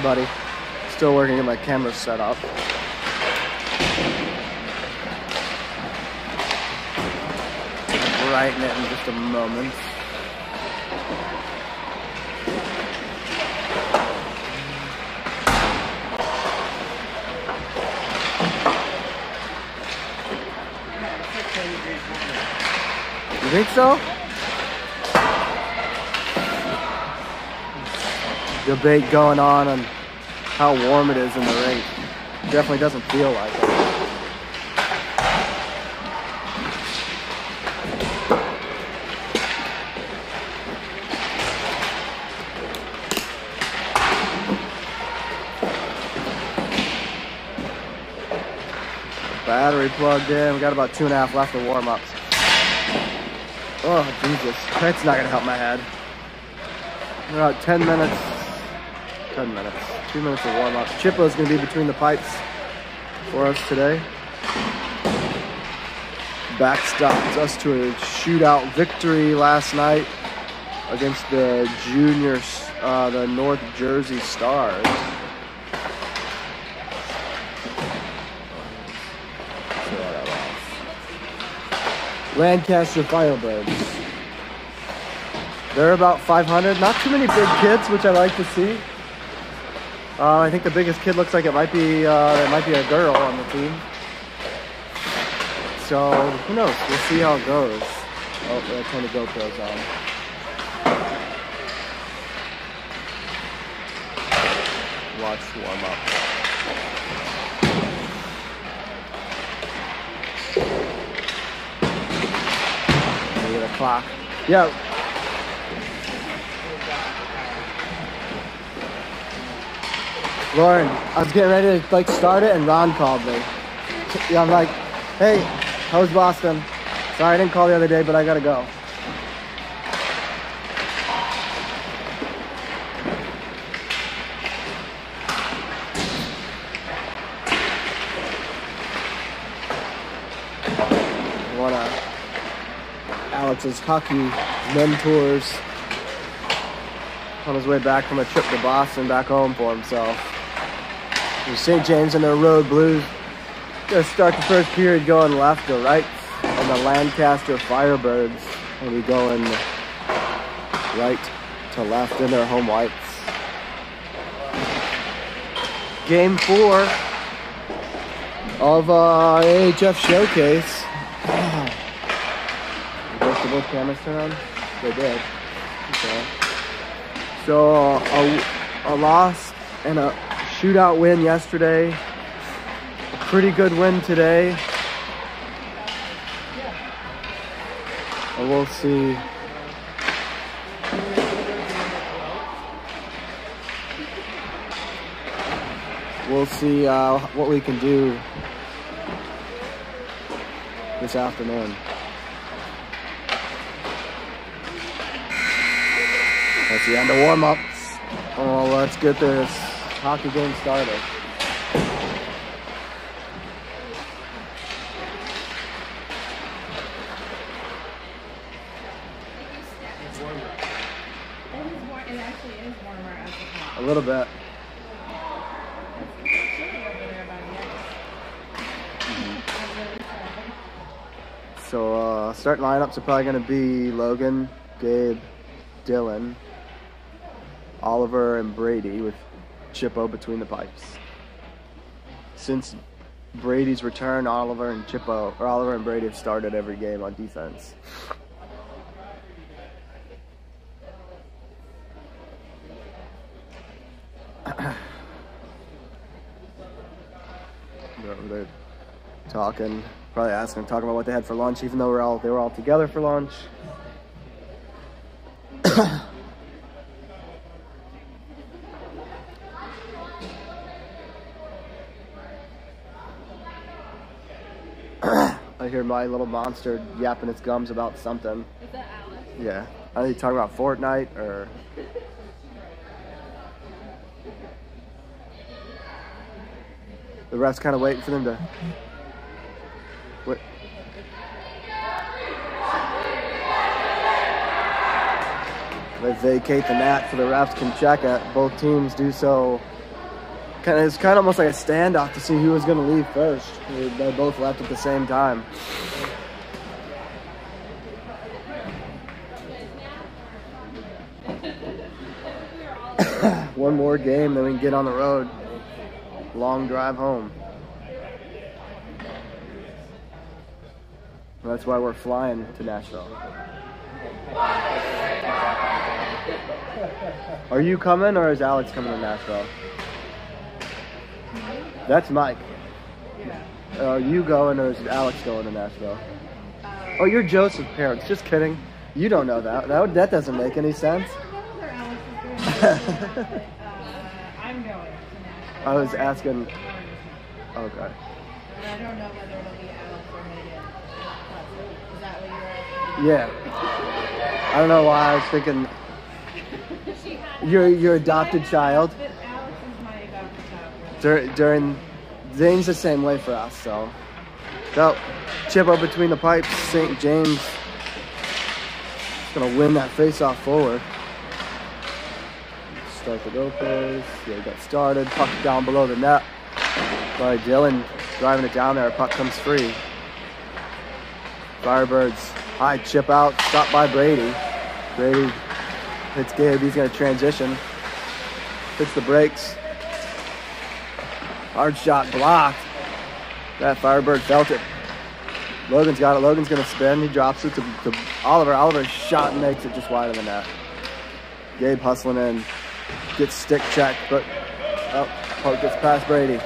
everybody. Still working on my camera setup. Brighten it in just a moment. You think so? Debate going on how warm it is in the rink. Definitely doesn't feel like it. Battery plugged in. We got about 2.5 left of warm-ups. Oh, Jesus. That's not going to help my head. We're about 10 minutes. 10 minutes. 2 minutes of warm-up. Chippo's going to be between the pipes for us today. Backstopped us to a shootout victory last night against the juniors, the North Jersey Stars. Lancaster Firebirds. They're about 500. Not too many big kids, which I like to see. I think the biggest kid looks like it might be a girl on the team. So who knows? We'll see how it goes. Oh, they're turning the GoPros on. Watch warm up. Clock. Yeah. Lauren, I was getting ready to start it and Ron called me. Yeah, I'm like, hey, how's Boston? Sorry I didn't call the other day, but I gotta go. Alex's hockey mentors on his way back from a trip to Boston back home for himself. There's St. James and their road blues. Gonna start the first period going left to right, and the Lancaster Firebirds will be going right to left in their home whites. Game 4 of AHF Showcase. Did both cameras turn on? They did. Okay. So a loss and a shootout win yesterday. A pretty good win today. And we'll see. We'll see what we can do this afternoon. That's the end of warm-ups. Oh, let's get this hockey game started. It actually is warmer at the top. A little bit. So starting lineups are probably going to be Logan, Gabe, Dylan, Oliver, and Brady with Chippo between the pipes. Since Brady's return, Oliver and Brady have started every game on defense. They're talking, probably talking about what they had for lunch, even though they were all together for lunch. I hear my little monster yapping its gums about something. Is that Alex? Yeah. Are they talking about Fortnite or? The ref's kind of waiting for them to. What? They vacate the mat so the refs can check it. Both teams do so It's kind of almost like a standoff to see who was going to leave first. They both left at the same time. One more game, then we can get on the road. Long drive home. That's why we're flying to Nashville. Are you coming or is Alex coming to Nashville? That's Mike. Are you going or is Alex going to Nashville? Oh, you're Joseph's parents. Just kidding. You don't know that. That doesn't make any sense. I'm going to Nashville. I was asking. Okay. I don't know whether it'll be Alex or Megan. Is that what you're asking? Yeah. I don't know why I was thinking your adopted child. But Alex is my adopted child. During Zane's the same way for us, so Chippo between the pipes. St. James is gonna win that face-off forward. Start the go-post. Yeah, got started. Puck down below the net by Dylan, driving it down there. Puck comes free. Firebirds high chip out, stopped by Brady. Brady hits Gabe. He's gonna transition. Hits the brakes. Hard shot blocked. That Firebird felt it. Logan's got it. Logan's gonna spin. He drops it to Oliver. Oliver's shot and makes it just wide of the net. Gabe hustling in. Gets stick checked, but puck gets past Brady.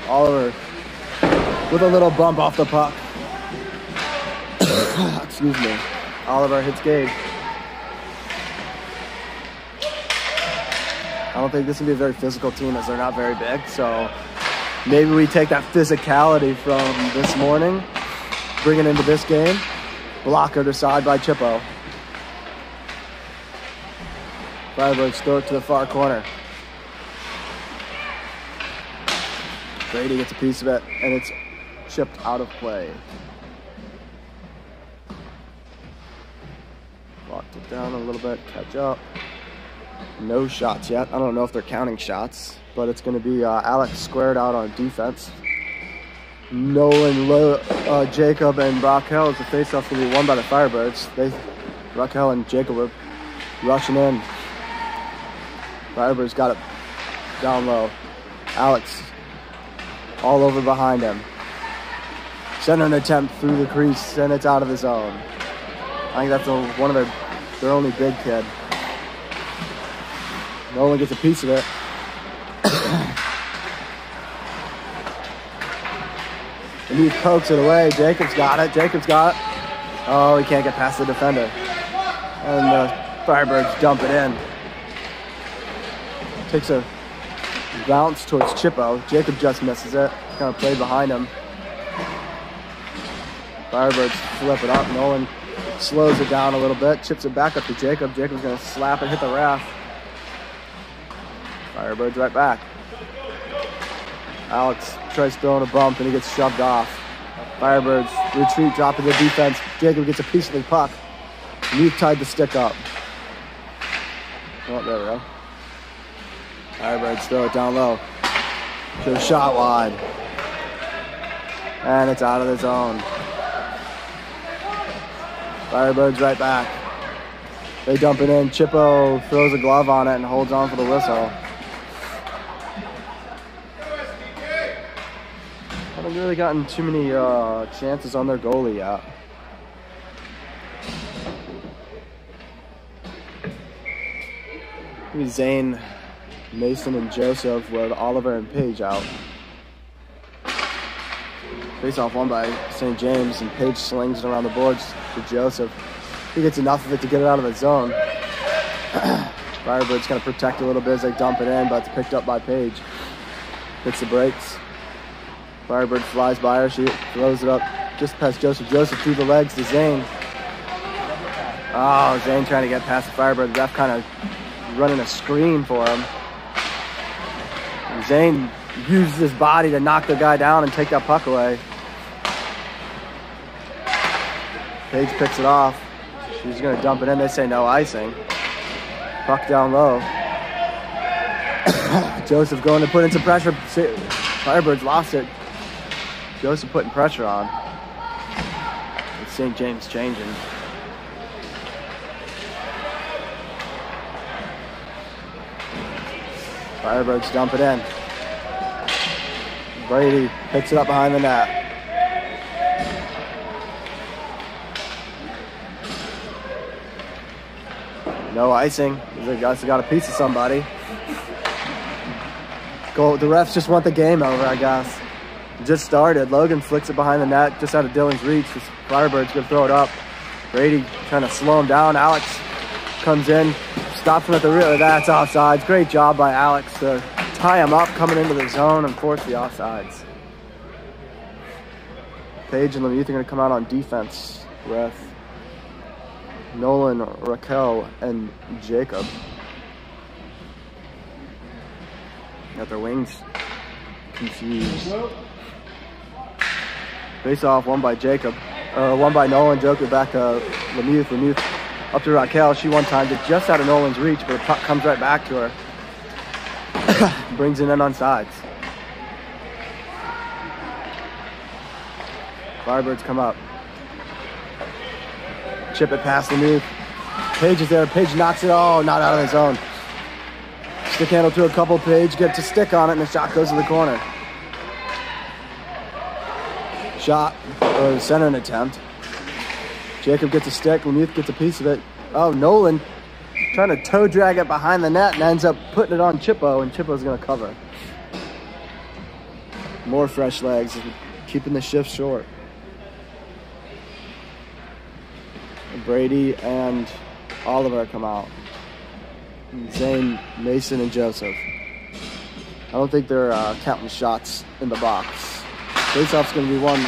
Oliver with a little bump off the puck. Excuse me. Oliver hits Gabe. I don't think this will be a very physical team as they're not very big, so maybe we take that physicality from this morning, bring it into this game. Blocker to side by Chippo. Firebirds throw it to the far corner. Brady gets a piece of it, and it's chipped out of play. Locked it down a little bit, catch up. No shots yet. I don't know if they're counting shots, but it's going to be Alex squared out on defense. Nolan, Jacob, and Raquel as the faceoff going to be won by the Firebirds. Raquel and Jacob are rushing in. Firebirds got it down low. Alex all over behind him. Center an attempt through the crease, and it's out of the zone. I think that's one of their only big kid. Nolan gets a piece of it. And he pokes it away. Jacob's got it. Oh, he can't get past the defender. And the Firebirds dump it in. Takes a bounce towards Chippo. Jacob just misses it. Kind of played behind him. Firebirds flip it up. Nolan slows it down a little bit. Chips it back up to Jacob. Jacob's going to slap and hit the raft. Firebirds right back. Alex tries throwing a bump and he gets shoved off. Firebirds retreat, dropping the defense. Jacob gets a piece of the puck. Neat tied the stick up. Oh, there we go. Firebirds throw it down low. Should have shot wide. And it's out of the zone. Firebirds right back. They dump it in. Chippo throws a glove on it and holds on for the whistle. Haven't really gotten too many chances on their goalie yet. Maybe Zane, Mason, and Joseph with Oliver and Page out. Face off won by St. James, and Page slings it around the boards to Joseph. He gets enough of it to get it out of the zone. Firebirds kind of protect a little bit as they dump it in, but it's picked up by Page. Hits the brakes. Firebird flies by her. She throws it up just past Joseph. Joseph through the legs to Zane. Oh, Zane trying to get past the Firebird. The ref kind of running a screen for him. And Zane used his body to knock the guy down and take that puck away. Paige picks it off. She's going to dump it in. They say no icing. Puck down low. Joseph going to put in some pressure. Firebirds lost it. Joseph putting pressure on. It's St. James changing. Firebirds dump it in. Brady picks it up behind the net. No icing. The guys got a piece of somebody. Goal. The refs just want the game over, I guess. Just started. Logan flicks it behind the net, just out of Dylan's reach. The Firebirds gonna throw it up. Brady trying to slow him down. Alex comes in, stops him at the rear. That's offsides. Great job by Alex to tie him up coming into the zone and force the offsides. Paige and Lemieux are gonna come out on defense with Nolan, Raquel, and Jacob. Got their wings confused. Face off, one by Jacob, or one by Nolan. Jacob back to Lemieux. Lemieux up to Raquel. She one timed it just out of Nolan's reach, but the puck comes right back to her. Brings it in on sides. Firebirds come up. Chip it past Lemieux. Paige is there. Paige knocks it. Oh, not out of the zone. Stick handle to a couple. Paige gets a stick on it, and the shot goes to the corner. Shot, or center attempt. Jacob gets a stick. Lemieux gets a piece of it. Oh, Nolan trying to toe drag it behind the net and ends up putting it on Chippo, and Chippo's going to cover. More fresh legs, keeping the shift short. Brady and Oliver come out. Zane, Mason, and Joseph. I don't think they're counting shots in the box. Faceoff's going to be won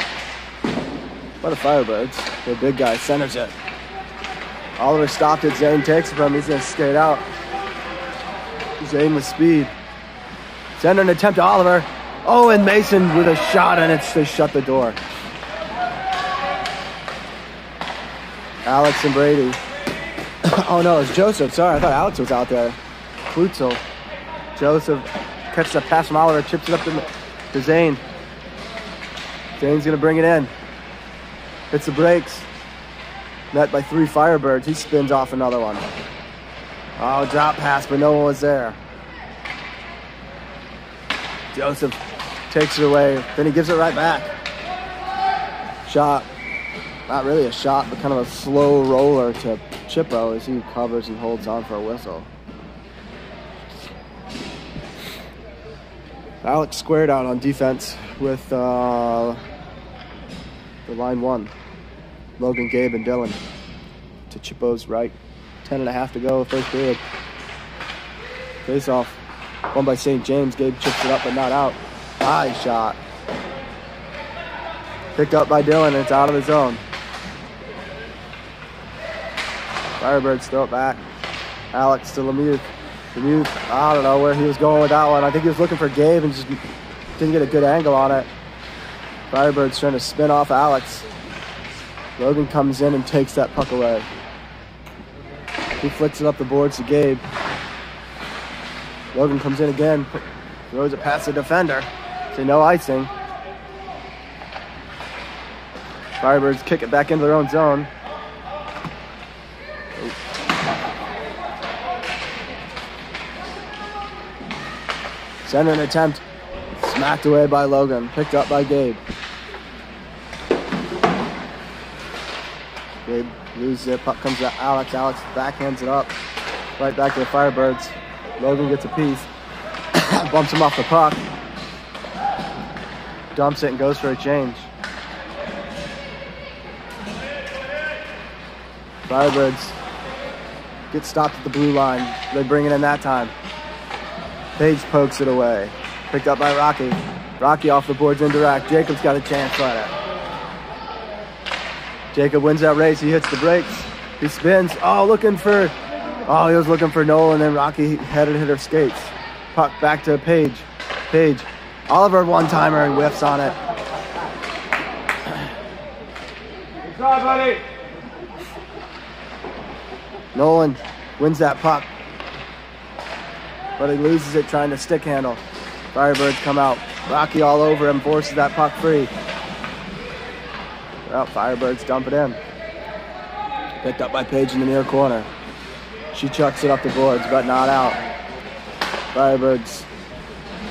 by the Firebirds. The big guy centers it. Oliver stopped it. Zane takes it from him. He's going to skate out. Zane with speed. Center an attempt to Oliver. Oh, and Mason with a shot, and they shut the door. Alex and Brady. Oh no, it's Joseph. Sorry, I thought Alex was out there. Klutzel. Joseph catches a pass from Oliver, chips it up to Zane. Zane's gonna bring it in. Hits the brakes. Met by 3 Firebirds. He spins off another one. Oh, drop pass, but no one was there. Joseph takes it away. Then he gives it right back. Shot. Not really a shot, but kind of a slow roller to Chippo as he covers and holds on for a whistle. Alex squared out on defense with the line 1. Logan, Gabe, and Dylan to Chippo's right. 10.5 to go, first period. Face off. One by St. James. Gabe chips it up, but not out. High shot. Picked up by Dylan, and it's out of the zone. Firebirds throw it back. Alex to Lemieux. Lemieux, I don't know where he was going with that one. I think he was looking for Gabe and just didn't get a good angle on it. Firebirds trying to spin off Alex. Logan comes in and takes that puck away. He flicks it up the boards to Gabe. Logan comes in again, throws it past the defender. Say no icing. Firebirds kick it back into their own zone. Center an attempt. Smacked away by Logan. Picked up by Gabe. Gabe loses it. Puck comes to Alex. Alex backhands it up. Right back to the Firebirds. Logan gets a piece. Bumps him off the puck. Dumps it and goes for a change. Firebirds get stopped at the blue line. They bring it in that time. Paige pokes it away. Picked up by Rocky. Rocky off the boards indirect. Jacob's got a chance at it. Jacob wins that race. He hits the brakes. He spins. Oh, he was looking for Nolan, and then Rocky hit her skates. Puck back to Paige. Paige. Oliver one-timer and whiffs on it. Good try, buddy. Nolan wins that puck. but he loses it trying to stick handle. Firebirds come out. Rocky all over him, forces that puck free. Well, Firebirds dump it in. Picked up by Paige in the near corner. She chucks it up the boards, but not out. Firebirds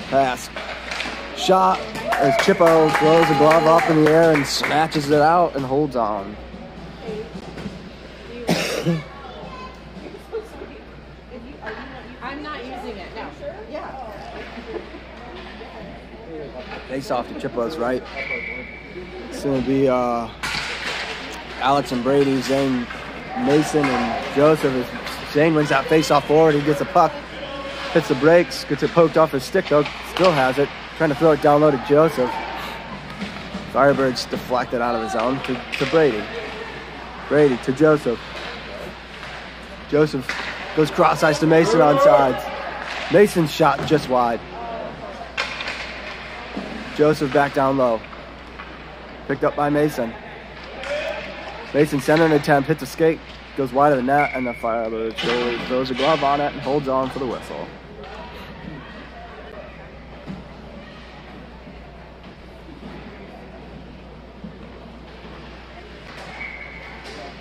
pass. Shot as Chippo throws a glove up in the air and snatches it out and holds on. I'm not using it. No. Yeah. Face off to Chippo's right. It's going to be Alex and Brady, Zane, Mason, and Joseph. As Zane wins that face off forward, he gets a puck, hits the brakes, gets it poked off his stick though, still has it. Trying to throw it down low to Joseph. Firebirds deflected out of his zone to Brady. Brady to Joseph. Joseph goes cross ice to Mason on sides. Mason's shot just wide. Joseph back down low. Picked up by Mason. Mason centering attempt, hits a skate, goes wide of the net, and the Firebirds goalie throws a glove on it and holds on for the whistle.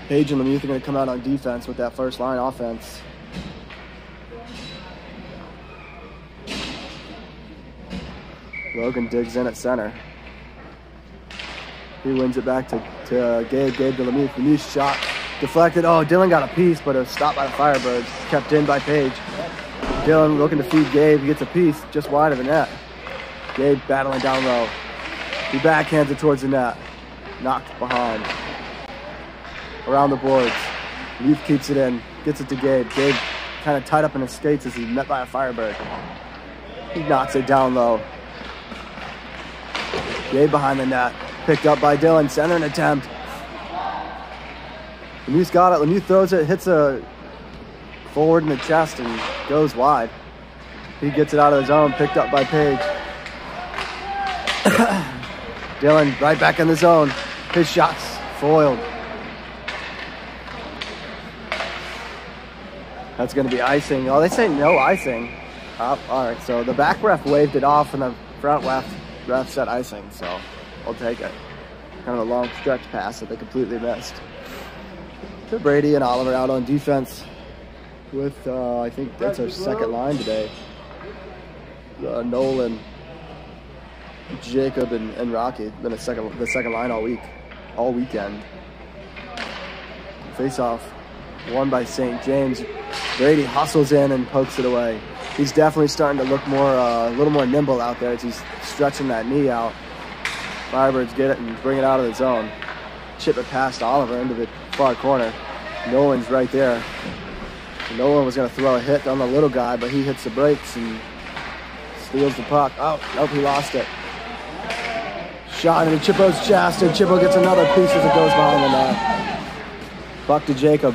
Paige and Lemieux are going to come out on defense with that first line offense. Logan digs in at center. He wins it back to Gabe. Gabe to Lemieux. Lemieux's shot deflected. Oh, Dylan got a piece, but it was stopped by the Firebirds. Kept in by Paige. Dylan looking to feed Gabe. He gets a piece just wide of the net. Gabe battling down low. He backhands it towards the net. Knocked behind. Around the boards. Lemieux keeps it in. Gets it to Gabe. Gabe kind of tied up in his skates as he's met by a Firebird. He knocks it down low. Gabe behind the net. Picked up by Dylan. Center an attempt. Lemieux's got it. Lemieux throws it. Hits a forward in the chest and goes wide. He gets it out of the zone. Picked up by Paige. Dylan right back in the zone. His shot's foiled. That's going to be icing. Oh, they say no icing. All right, so the back ref waved it off and the front ref said icing, so I'll take it. Kind of a long stretch pass that they completely missed. So Brady and Oliver out on defense with, I think that's our second line today. Nolan, Jacob, and Rocky. Been the second line all weekend. Face off, won by St. James. Brady hustles in and pokes it away. He's definitely starting to look more, a little more nimble out there as he's stretching that knee out. Firebirds get it and bring it out of the zone. Chip it past Oliver into the far corner. Nolan's right there. Nolan was going to throw a hit on the little guy, but he hits the brakes and steals the puck. Oh, nope, he lost it. Shot into Chippo's chest, and Chippo gets another piece as it goes behind the net. Puck to Jacob.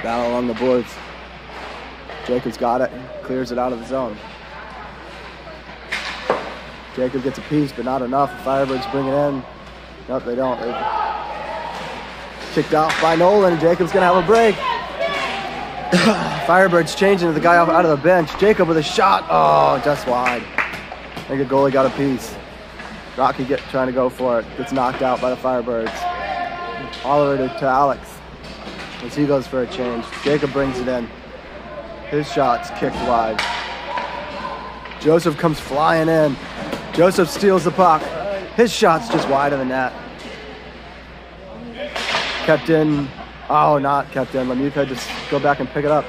Battle along the boards. Jacob's got it, clears it out of the zone. Jacob gets a piece, but not enough. The Firebirds bring it in. Nope, they don't. Kicked off by Nolan, and Jacob's going to have a break. Firebirds changing to the guy out of the bench. Jacob with a shot. Oh, just wide. I think the goalie got a piece. Rocky trying to go for it. Gets knocked out by the Firebirds. Oliver to Alex as he goes for a change. Jacob brings it in. His shot's kicked wide. Joseph comes flying in. Joseph steals the puck. His shot's just wide of the net. Kept in. Oh, not kept in. Lemieux could just go back and pick it up.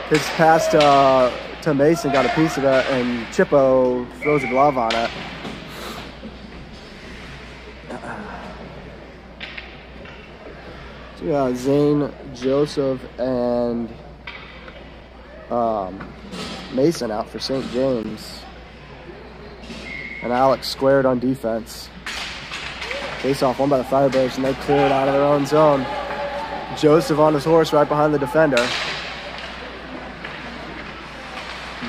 His pass to Mason got a piece of it, and Chippo throws a glove on it. So yeah, Zane, Joseph, and Mason out for St. James. And Alex squared on defense. Face off won by the Firebirds, and they clear it out of their own zone. Joseph on his horse right behind the defender.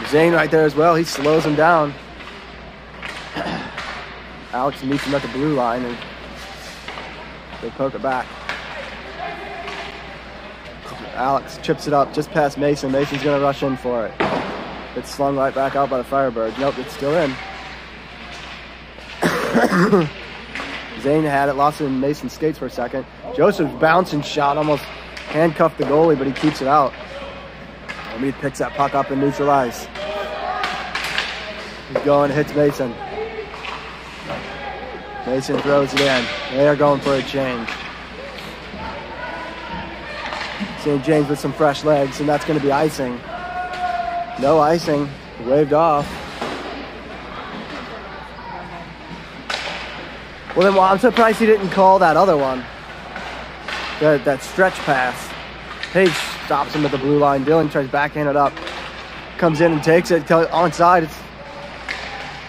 Zane right there as well. He slows him down. Alex meets him at the blue line, and they poke it back. Alex chips it up just past Mason. Mason's gonna rush in for it. It's slung right back out by the Firebirds. Nope, it's still in. Zane had it, lost it in Mason's skates for a second. Joseph's bouncing shot almost handcuffed the goalie, but he keeps it out. And he picks that puck up and neutralizes. He's going, hits Mason. Mason throws it in. They are going for a change. St. James with some fresh legs, and that's going to be icing. No icing. Waved off. Well, then I'm surprised he didn't call that other one. That stretch pass. Page stops him at the blue line. Dylan tries to backhand it up. Comes in and takes it. Onside.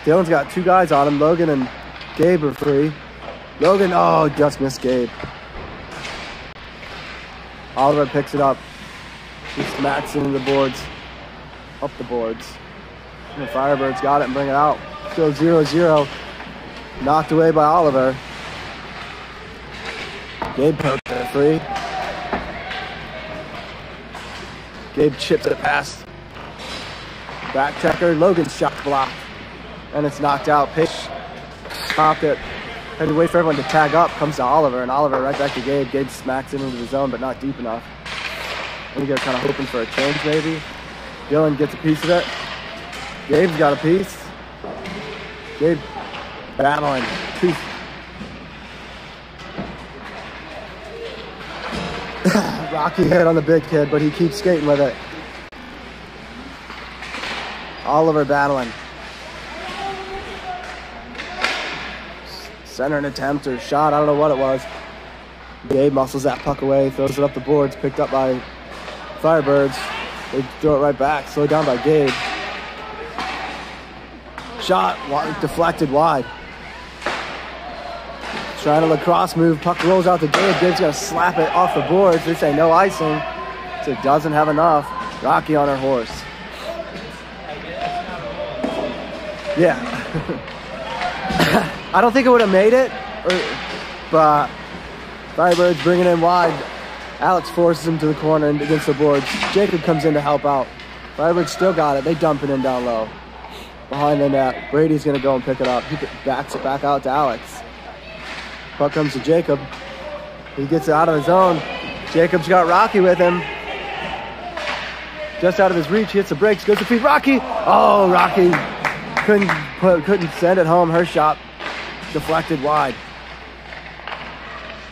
Dylan's got two guys on him. Logan and Gabe are free. Logan, oh, just missed Gabe. Oliver picks it up. He smacks into the boards. Up the boards. And the Firebirds got it and bring it out. Still 0-0. Knocked away by Oliver. Gabe poked it free. Gabe chips it past. Back checker. Logan's shot blocked. And it's knocked out. Pitch. Popped it. Had to wait for everyone to tag up. Comes to Oliver. And Oliver right back to Gabe. Gabe smacks it into the zone, but not deep enough. I think they're kind of hoping for a change, maybe. Dylan gets a piece of it. Gabe's got a piece. Gabe battling. Rocky hit on the big kid, but he keeps skating with it. Oliver battling. Center an attempt or shot, I don't know what it was. Gabe muscles that puck away, throws it up the boards, picked up by Firebirds. They throw it right back, slowed down by Gabe. Shot, deflected wide. Trying a lacrosse move, puck rolls out to Gabe. Gabe's gonna slap it off the boards. They say no icing, so it doesn't have enough. Rocky on her horse. Yeah. I don't think it would have made it, but Firebirds bringing in wide. Alex forces him to the corner and against the boards. Jacob comes in to help out. Firebirds still got it. They dump it in down low. Behind the net. Brady's going to go and pick it up. He backs it back out to Alex. Puck comes to Jacob. He gets it out of his own. Jacob's got Rocky with him. Just out of his reach. Hits the brakes. Goes to feed Rocky. Oh, Rocky couldn't send it home. Her shot deflected wide.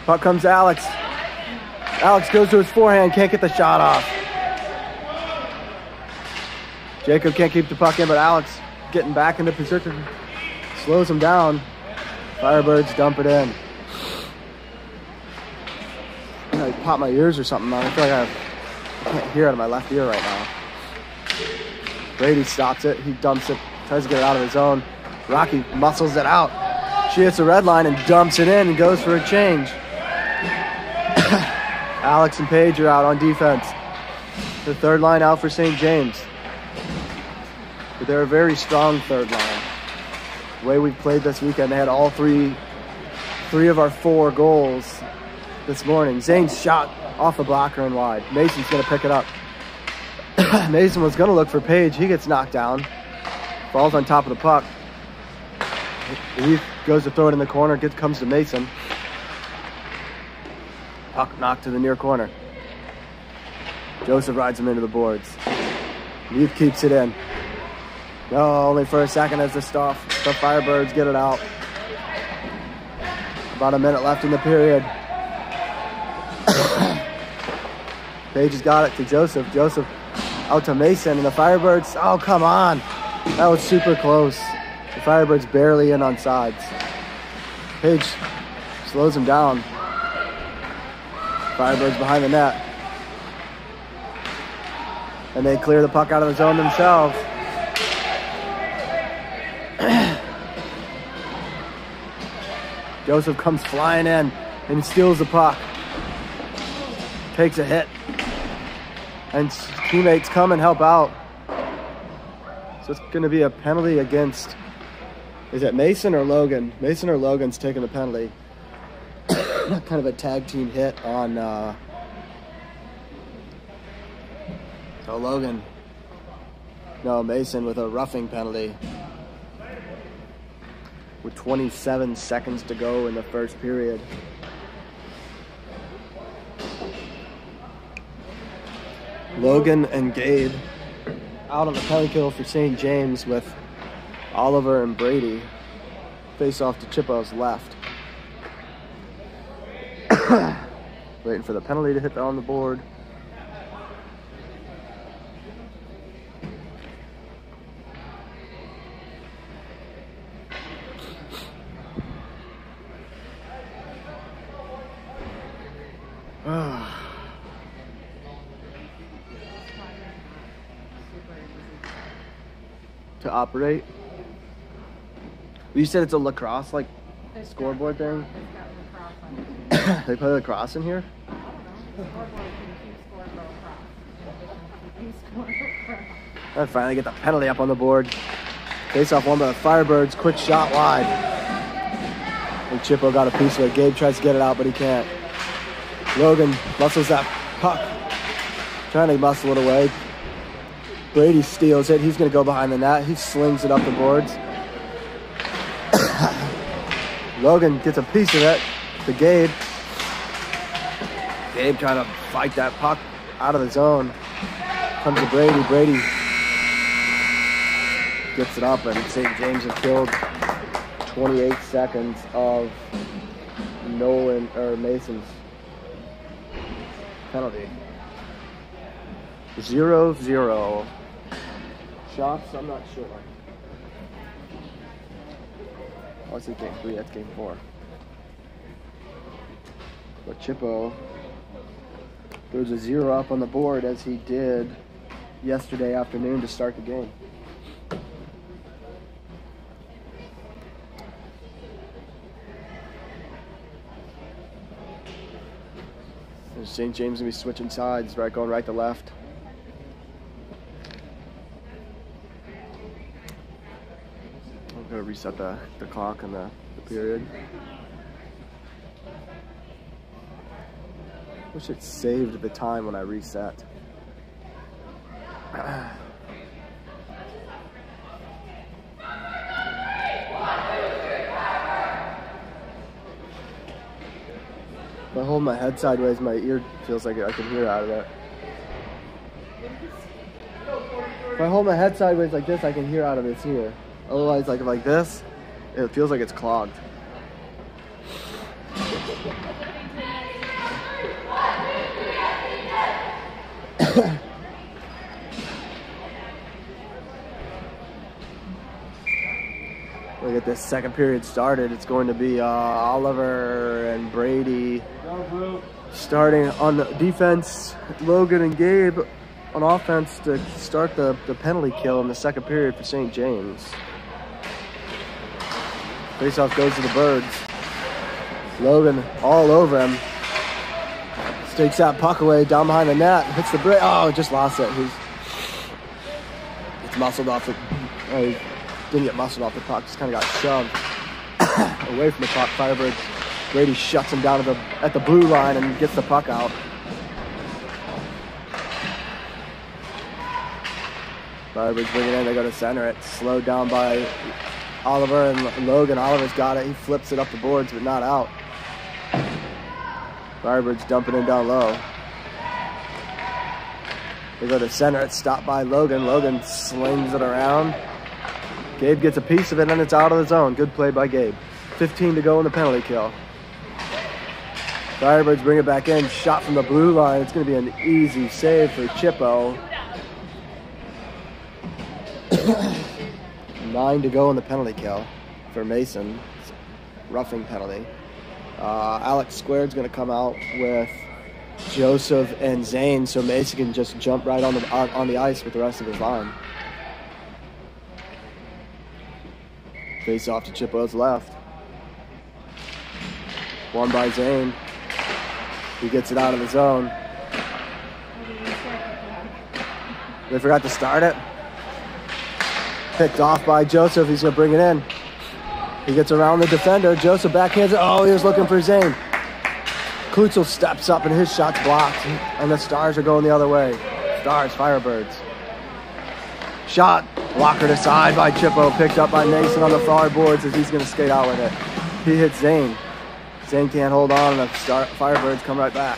Puck comes to Alex. Alex goes to his forehand. Can't get the shot off. Jacob can't keep the puck in, but Alex getting back into position. Slows him down. Firebirds dump it in. I popped my ears or something. I feel like I can't hear out of my left ear right now. Brady stops it. He dumps it. Tries to get it out of his own. Rocky muscles it out. She hits the red line and dumps it in and goes for a change. Alex and Paige are out on defense. The third line out for St. James. But they're a very strong third line. The way we played this weekend, they had all three of our 4 goals this morning. Zane's shot off the blocker and wide. Mason's going to pick it up. Mason was going to look for Paige. He gets knocked down. Falls on top of the puck. He goes to throw it in the corner. Comes to Mason. Puck knocked to the near corner. Joseph rides him into the boards. Youth keeps it in. No, only for a second as the Firebirds get it out. About a minute left in the period. Paige has got it to Joseph. Joseph out to Mason, and the Firebirds, oh, come on. That was super close. The Firebirds barely in on sides. Paige slows him down. Firebirds behind the net. And they clear the puck out of the zone themselves. Joseph comes flying in and steals the puck. Takes a hit. And teammates come and help out. So it's going to be a penalty against, is it Mason or Logan? Mason or Logan's taking the penalty. Kind of a tag team hit on So Logan, no, Mason with a roughing penalty. With 27 seconds to go in the first period. Logan and Gabe out on the penalty kill for St. James with Oliver and Brady. Face off to Chippo's left. Waiting for the penalty to hit on the board. To operate. You said it's a lacrosse like scoreboard thing? They play lacrosse in here? I finally get the penalty up on the board. Face off one by the Firebirds, quick shot wide. And Chippo got a piece of it. Gabe tries to get it out, but he can't. Logan muscles that puck. Trying to muscle it away. Brady steals it. He's going to go behind the net. He slings it up the boards. Logan gets a piece of it to Gabe. Gabe trying to fight that puck out of the zone. Comes to Brady. Brady gets it up, and St. James has killed 28 seconds of Mason's penalty. 0-0. Shots, I'm not sure. Oh, it's game 3, that's game 4. But Chippo, there's a 0 up on the board as he did yesterday afternoon to start the game. St. James gonna be switching sides, right, going right to left. I'm gonna reset the clock and the period. Wish it saved the time when I reset. If I hold my head sideways, my ear feels like I can hear out of it. If I hold my head sideways like this, I can hear out of this ear. Otherwise, like this, it feels like it's clogged. We'll get this second period started. It's going to be Oliver and Brady starting on defense. Logan and Gabe on offense to start the penalty kill in the second period for St. James. Faceoff goes to the Birds. Logan all over him. Stakes that puck away down behind the net. Hits the break. Oh, just lost it. It's muscled off the. He didn't get muscled off the puck. Just kind of got shoved away from the puck. Firebirds. Brady shuts him down at the blue line and gets the puck out. Firebirds bring it in. They go to center it. Slowed down by Oliver and Logan. Oliver's got it. He flips it up the boards, but not out. Firebirds dumping in down low. They go to center. It's stopped by Logan. Logan slings it around. Gabe gets a piece of it, and it's out of the zone. Good play by Gabe. 15 to go in the penalty kill. Firebirds bring it back in. Shot from the blue line. It's going to be an easy save for Chippo. 9 to go in the penalty kill for Mason. Roughing penalty. Alex Squared's going to come out with Joseph and Zane, so Mason can just jump right on the ice with the rest of his line. Face off to Chippo's left. One by Zane. He gets it out of the zone. They forgot to start it. Picked off by Joseph. He's going to bring it in. He gets around the defender. Joseph backhands it. Oh, he was looking for Zane. Klutzel steps up and his shot's blocked. And the Stars are going the other way. Stars, Firebirds. Shot, blockered aside by Chippo, picked up by Mason on the far boards as he's gonna skate out with it. He hits Zane. Zane can't hold on, and the Firebirds come right back.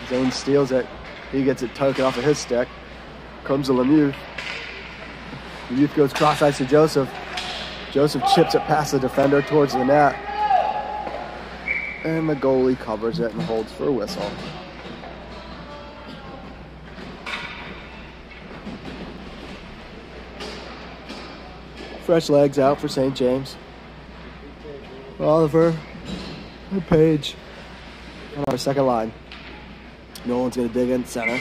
Zane steals it. He gets it taken off of his stick. Comes to Lemieux. Lemieux goes cross ice to Joseph. Joseph chips it past the defender towards the net. And the goalie covers it and holds for a whistle. Fresh legs out for St. James. Oliver and Page on our second line. Nolan's going to dig in center.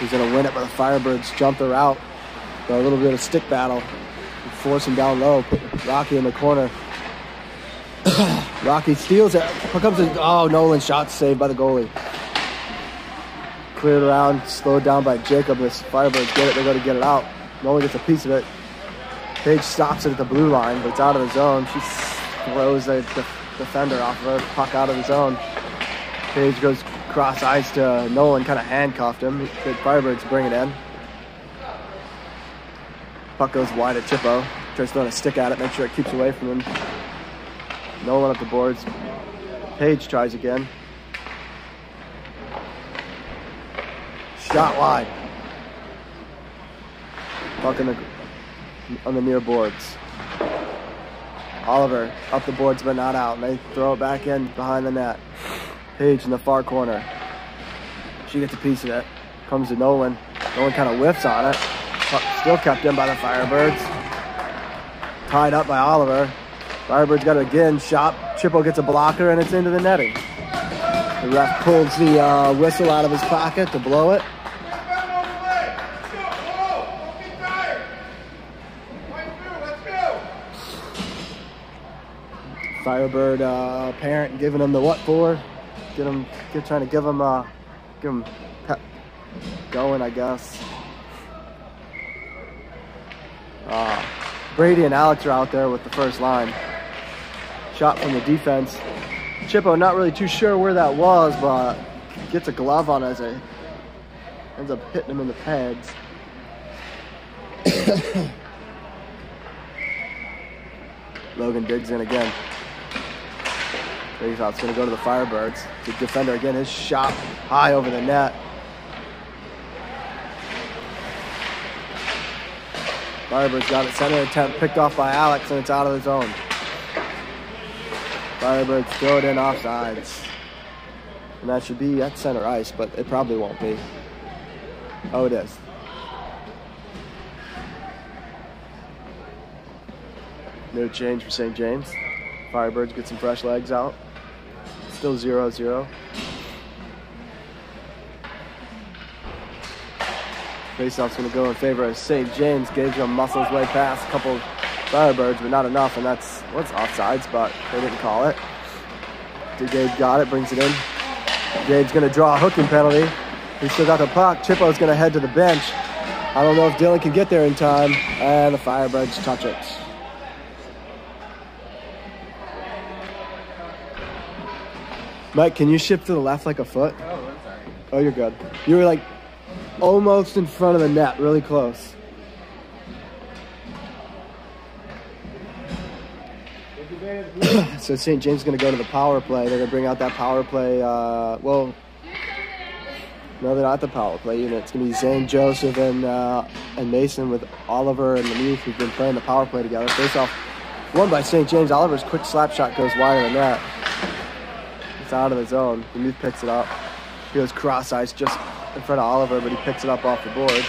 He's going to win it, but the Firebirds jump the route. Got a little bit of stick battle. Force him down low. Put Rocky in the corner. Rocky steals it. Here comes Nolan shot saved by the goalie. Cleared around, slowed down by Jacob. This Firebirds get it. They go to get it out. Nolan gets a piece of it. Page stops it at the blue line, but it's out of the zone. She throws the defender off of her, puck out of the zone. Page goes cross ice to Nolan, kind of handcuffed him. The Firebirds bring it in. Puck goes wide at Chippo. Tries throwing a stick at it, make sure it keeps away from him. Nolan up the boards. Page tries again. Shot wide. Puck on the near boards. Oliver up the boards but not out. And they throw it back in behind the net. Page in the far corner. She gets a piece of it. Comes to Nolan. Nolan kind of whiffs on it. Puck still kept in by the Firebirds. Tied up by Oliver. Firebirds got it again. Shot. Chippo gets a blocker and it's into the netting. The ref pulls the whistle out of his pocket to blow it. Firebird parent giving him the what for? Trying to give him pep going, I guess. Brady and Alex are out there with the first line. Shot from the defense. Chippo not really too sure where that was, but gets a glove on as it ends up hitting him in the pads. Logan digs in again. It's going to go to the Firebirds. The defender again, his shot high over the net. Firebirds got it. Center attempt picked off by Alex, and it's out of the zone. Firebirds throw it in offsides. And that should be at center ice, but it probably won't be. Oh, it is. No change for St. James. Firebirds get some fresh legs out. Still 0-0. Faceoff's going to go in favor of St. James. Gabe's going to muscle his way past a couple Firebirds, but not enough, and that's offsides, but they didn't call it. Gabe got it, brings it in. Gabe's going to draw a hooking penalty. He's still got the puck. Chippo's going to head to the bench. I don't know if Dylan can get there in time, and the Firebirds touch it. Mike, can you shift to the left like a foot? Oh, I'm sorry. Oh, you're good. You were like almost in front of the net, really close. So St. James is going to go to the power play. They're going to bring out that power play. No, they're not the power play unit. It's going to be Zane, Joseph, and Mason with Oliver and Lemieux, who've been playing the power play together. Face off, won by St. James. Oliver's quick slap shot goes wide of the net. It's out of the zone. Lemieux picks it up. He goes cross ice just in front of Oliver, but he picks it up off the boards.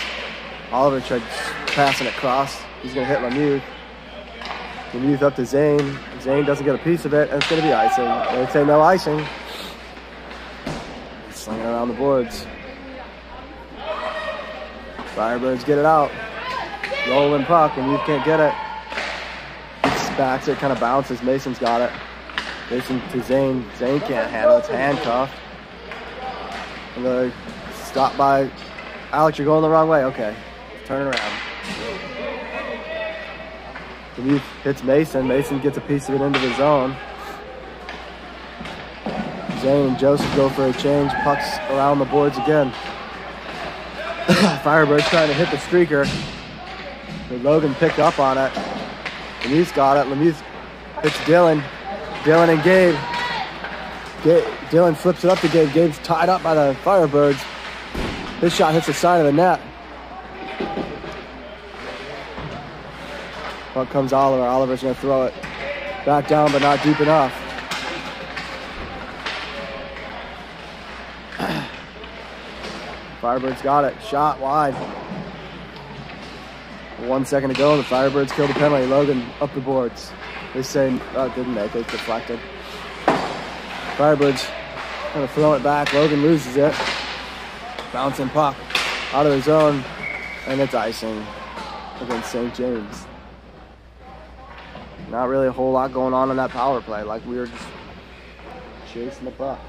Oliver tried passing it cross. He's going to hit Lemieux. Lemieux up to Zane. Zane doesn't get a piece of it, and it's going to be icing. They say no icing. Slinging around the boards. Firebirds get it out. Rolling puck, Lemieux can't get it. He backs it, kind of bounces. Mason's got it. Mason to Zane. Zane can't handle it. It's handcuffed. And they stop by. Alex, you're going the wrong way. Okay. Turn around. Lemieux hits Mason. Mason gets a piece of it into the zone. Zane and Joseph go for a change. Puck's around the boards again. Firebirds trying to hit the streaker. But Logan picked up on it. Lemieux got it. Lemieux hits Dylan. Dylan and Gabe. Dylan flips it up to Gabe. Gabe's tied up by the Firebirds. His shot hits the side of the net. Up comes Oliver. Oliver's going to throw it back down, but not deep enough. Firebirds got it. Shot wide. 1 second to go. The Firebirds killed the penalty. Logan up the boards. They say, didn't make it. Deflected. Firebirds kind of throw it back. Logan loses it. Bouncing puck out of the zone. And it's icing against St. James. Not really a whole lot going on in that power play. Like we were just chasing the puck.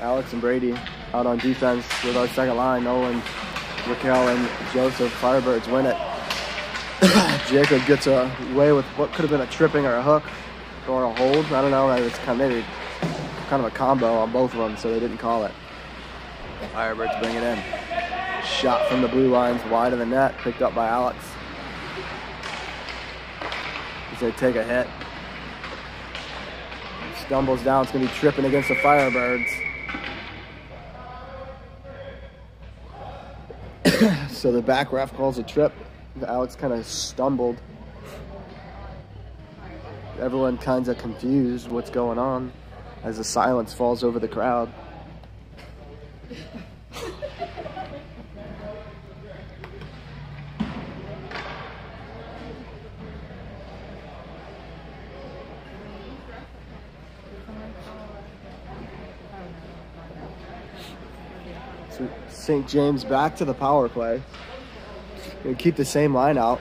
Alex and Brady out on defense with our second line. Nolan, Raquel, and Joseph. Firebirds win it. Jacob gets away with what could have been a tripping or a hook or a hold. I don't know. It's maybe kind of a combo on both of them, so they didn't call it. Firebirds bring it in. Shot from the blue lines wide of the net, picked up by Alex. As they take a hit. Stumbles down. It's going to be tripping against the Firebirds. So the back ref calls a trip. Alex kind of stumbled. Everyone kind of confused what's going on as the silence falls over the crowd. So St. James back to the power play. Gonna keep the same line out.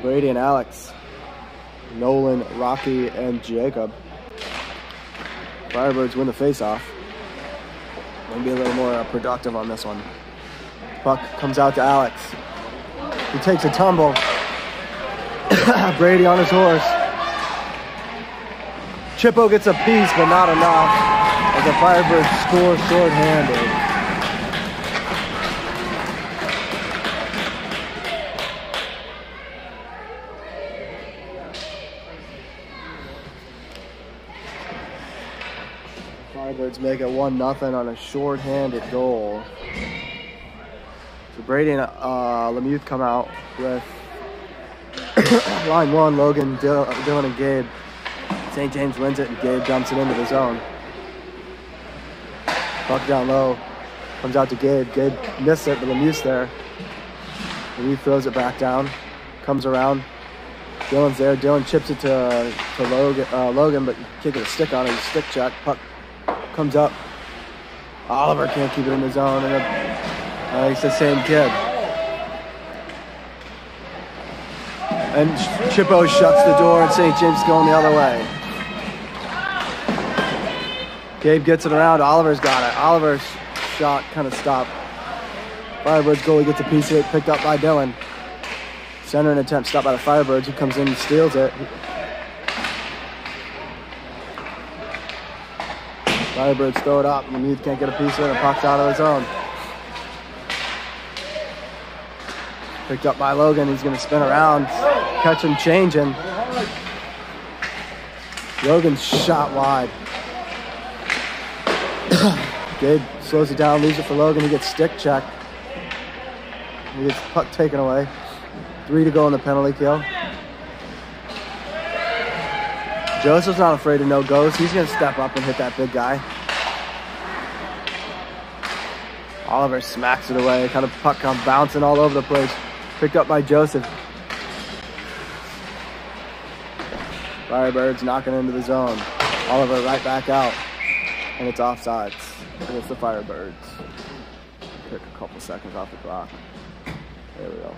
Brady and Alex. Nolan, Rocky, and Jacob. Firebirds win the face-off. Gonna be a little more productive on this one. Puck comes out to Alex. He takes a tumble. Brady on his horse. Chippo gets a piece, but not enough. As the Firebirds score short-handed. Firebirds make it 1-0 on a short-handed goal. So Brady and Lemieux come out with line one, Logan, Dylan, and Gabe. St. James wins it, and Gabe dumps it into the zone. Puck down low, comes out to Gabe. Gabe missed it, but Lemieux's there. Lemieux throws it back down, comes around. Dylan's there. Dylan chips it to Logan, but can't get a stick on it. Stick check. Puck comes up. Oliver can't keep it in the zone, and it's the same kid. And Chippo shuts the door, and St. James going the other way. Gabe gets it around. Oliver's got it. Oliver's shot kind of stopped. Firebirds goalie gets a piece of it, picked up by Dylan. Centering attempt stopped by the Firebirds. He comes in and steals it. Firebirds throw it up. Lemieux can't get a piece of it. The puck's out of the zone. Picked up by Logan. He's going to spin around. Catch him changing. Logan's shot wide. Gabe slows it down, leaves it for Logan. He gets stick checked. He gets puck taken away. 3 to go in the penalty kill. Joseph's not afraid of no goes. He's going to step up and hit that big guy. Oliver smacks it away. Kind of puck comes bouncing all over the place. Picked up by Joseph. Firebirds knocking into the zone. Oliver right back out. And it's offsides against the Firebirds. Pick a couple seconds off the clock. There we go.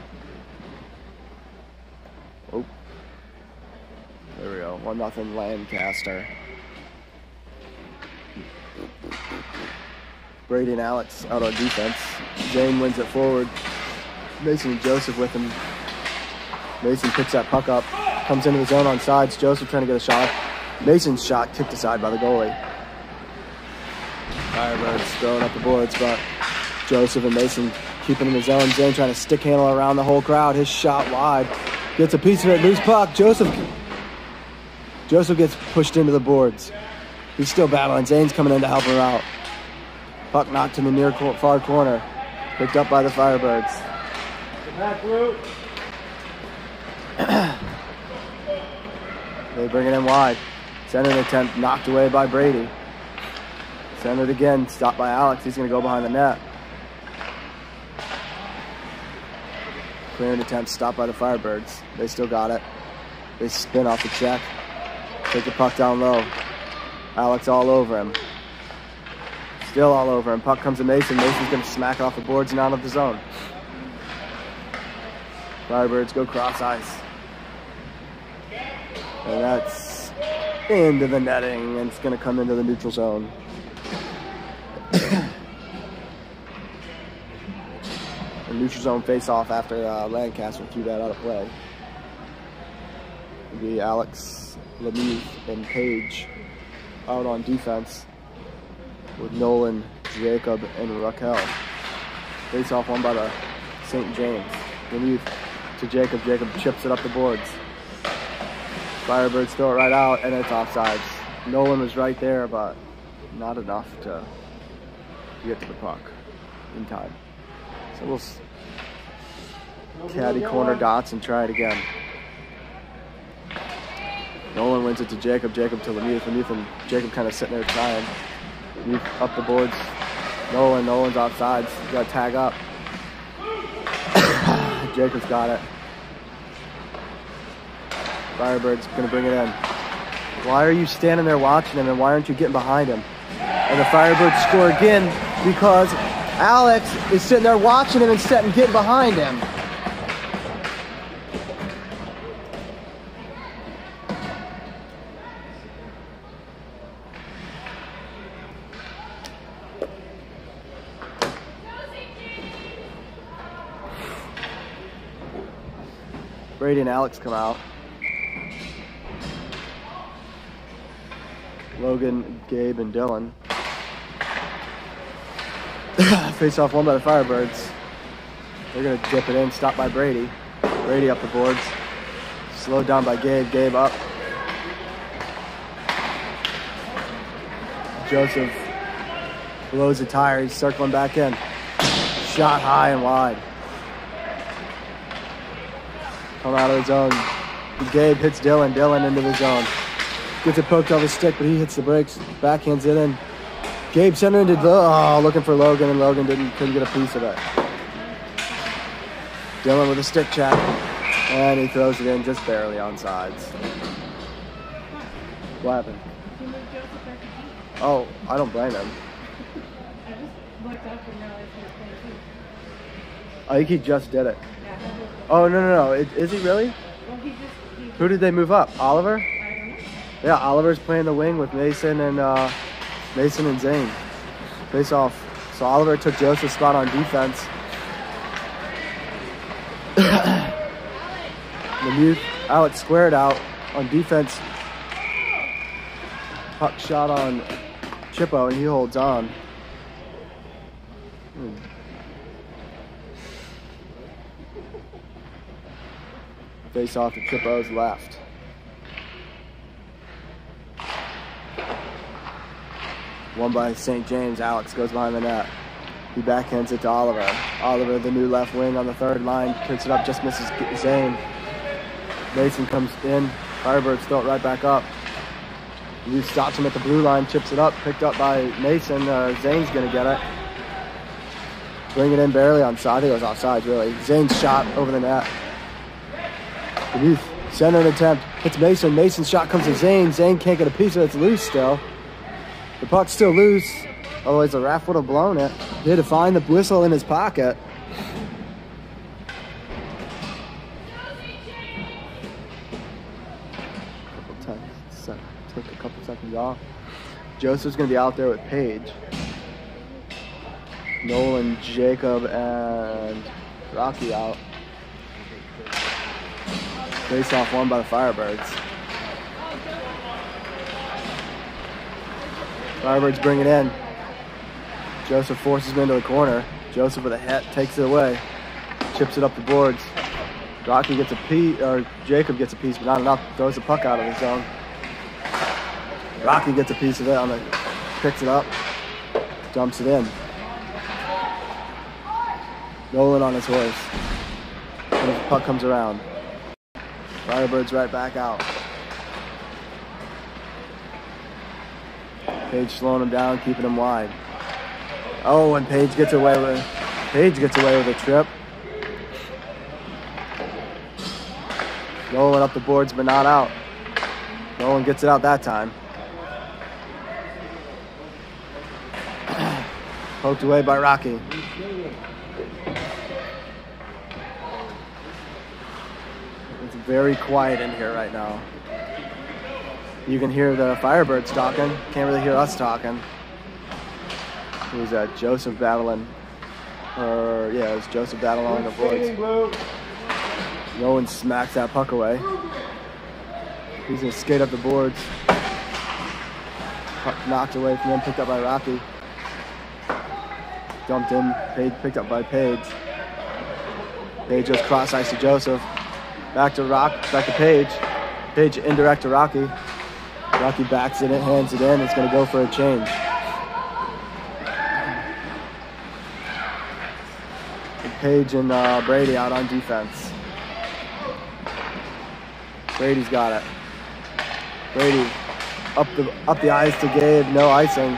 Oh. There we go. 1-0 Lancaster. Brady and Alex out on defense. Jane wins it forward. Mason and Joseph with him. Mason picks that puck up, comes into the zone on sides. Joseph trying to get a shot. Mason's shot kicked aside by the goalie. Firebirds throwing up the boards, but Joseph and Mason keeping in the zone. Zane trying to stick handle around the whole crowd. His shot wide. Gets a piece of it. Loose puck. Joseph gets pushed into the boards. He's still battling. Zane's coming in to help him out. Puck knocked in the near far corner. Picked up by the Firebirds. Back, Blue. They bring it in wide. Centered attempt knocked away by Brady. Centered again, stopped by Alex. He's going to go behind the net. Clearing attempt stopped by the Firebirds. They still got it. They spin off the check. Take the puck down low. Alex all over him. Still all over him. Puck comes to Mason. Mason's going to smack it off the boards and out of the zone. Firebirds go cross ice. And that's into the netting, and it's going to come into the neutral zone. The neutral zone face-off after Lancaster threw that out of play. It'll be Alex, Lemieux, and Page out on defense with Nolan, Jacob, and Raquel. Face-off won by the St. James. Lemieux to Jacob. Jacob chips it up the boards. Firebirds throw it right out, and it's offsides. Nolan was right there, but not enough to get to the puck in time. So we'll caddy corner dots and try it again. Nolan wins it to Jacob. Jacob to Lemieux. Lemieux and Jacob kind of sitting there trying. Lemieux up the boards. Nolan's offsides. You got to tag up. Jacob's got it. Firebirds going to bring it in. Why are you standing there watching him, and why aren't you getting behind him? And the Firebirds score again because Alex is sitting there watching him instead of getting behind him. Brady and Alex come out. Logan, Gabe, and Dylan. Face off won by the Firebirds. They're going to dip it in, stopped by Brady. Brady up the boards. Slowed down by Gabe. Gabe up. Joseph blows the tire. He's circling back in. Shot high and wide. Come out of the zone. Gabe hits Dylan. Dylan into the zone. Gets it poked off his stick, but he hits the brakes. Backhands it in. Gabe center into looking for Logan, and Logan couldn't get a piece of it. Dylan with a stick check, and he throws it in just barely on sides. What happened? He moved Joseph back to deep. Oh, I don't blame him. I just looked up and realized he was playing deep. I think he just did it. Yeah. Oh, no. Is he really? Well, he Who did they move up? Oliver? I don't know. Yeah, Oliver's playing the wing with Mason and Zane. Face off. So Oliver took Joseph's spot on defense. Lemieux, Alex squared out on defense. Puck shot on Chippo, and he holds on. Face off to Chippo's left. Won by St. James. Alex goes behind the net. He backhands it to Oliver. Oliver, the new left wing on the third line, picks it up, just misses Zane. Mason comes in. Firebirds throw it right back up. He stops him at the blue line, chips it up, picked up by Mason. Zane's going to get it. Bring it in barely on side. I think it was offsides, really. Zane's shot over the net. Center attempt. Hits Mason. Mason's shot comes to Zane. Zane can't get a piece of it. It's loose still. The puck's still loose. Otherwise, the ref would have blown it. He had to find the whistle in his pocket. Took a couple seconds off. Joseph's going to be out there with Paige. Nolan, Jacob, and Rocky out. Face off won by the Firebirds. Firebirds bring it in. Joseph forces him into the corner. Joseph with a hit takes it away. Chips it up the boards. Rocky gets a piece, or Jacob gets a piece, but not enough. Throws the puck out of the zone. Rocky gets a piece of it picks it up, dumps it in. Nolan on his horse. And the puck comes around. Firebirds right back out. Page slowing him down, keeping him wide. Oh, and Page gets away with a trip. Nolan up the boards, but not out. Nolan gets it out that time. Poked away by Rocky. It's very quiet in here right now. You can hear the Firebirds talking. Can't really hear us talking. Who's that? Joseph battling. Yeah, it was Joseph battling on the boards. Nolan smacks that puck away. He's going to skate up the boards. Puck knocked away from him, picked up by Rocky. Dumped in, picked up by Page. Page goes cross ice to Joseph. Back to Page. Page indirect to Rocky. Rocky backs it in, hands it in. It's going to go for a change. Page and Brady out on defense. Brady's got it. Brady up the ice to Gabe. No icing.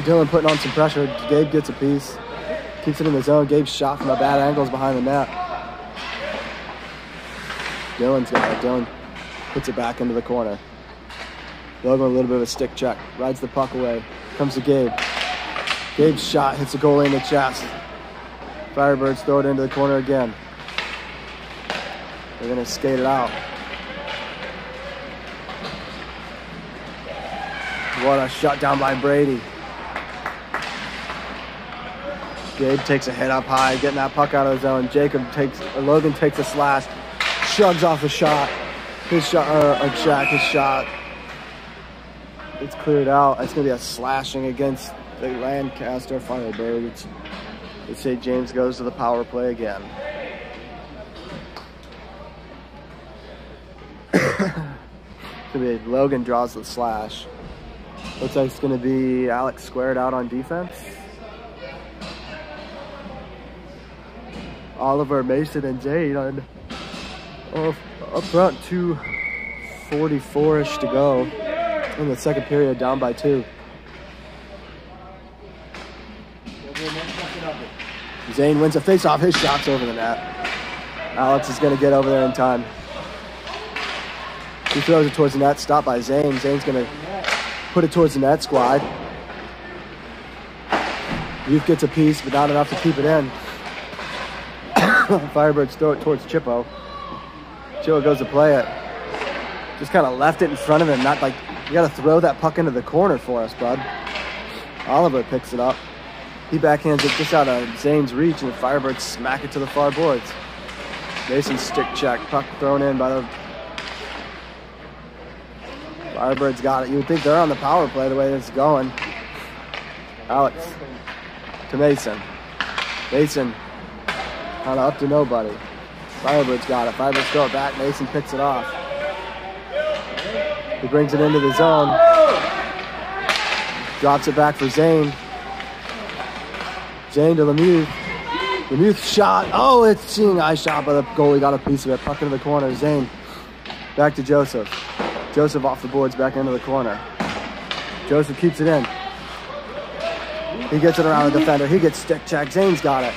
Dylan putting on some pressure. Gabe gets a piece. Keeps it in the zone. Gabe's shot from a bad angle is behind the net. Dylan's got it. Dylan puts it back into the corner. Logan a little bit of a stick check. Rides the puck away. Comes to Gabe. Gabe's shot hits the goalie in the chest. Firebirds throw it into the corner again. They're going to skate it out. What a shot down by Brady. Gabe takes a hit up high, getting that puck out of the zone. Logan takes a slash, shrugs off the shot. His shot. It's cleared out. It's going to be a slashing against the Lancaster Firebirds. They say James goes to the power play again. Logan draws the slash. Looks like it's going to be Alex squared out on defense. Oliver, Mason, and Zane on up front, 2:44-ish to go in the second period, down by 2. Zane wins a face-off. His shot's over the net. Alex is going to get over there in time. He throws it towards the net, stopped by Zane. Zane's going to put it towards the net squad. Youth gets a piece, but not enough to keep it in. Firebirds throw it towards Chippo. Chippo goes to play it. Just kind of left it in front of him. Not like, you got to throw that puck into the corner for us, bud. Oliver picks it up. He backhands it just out of Zane's reach, and the Firebirds smack it to the far boards. Mason stick check. Puck thrown in by the Firebirds got it. You would think they're on the power play the way it's going. Alex to Mason. Mason kind of up to nobody. Firebirds got it. Firebirds throw it back. Mason picks it off. He brings it into the zone. Drops it back for Zane. Zane to Lemieux. Lemieux shot. Oh, it's seeing eye shot, but the goalie got a piece of it. Puck into the corner. Zane back to Joseph. Joseph off the boards, back into the corner. Joseph keeps it in. He gets it around the defender. He gets stick check. Zane's got it.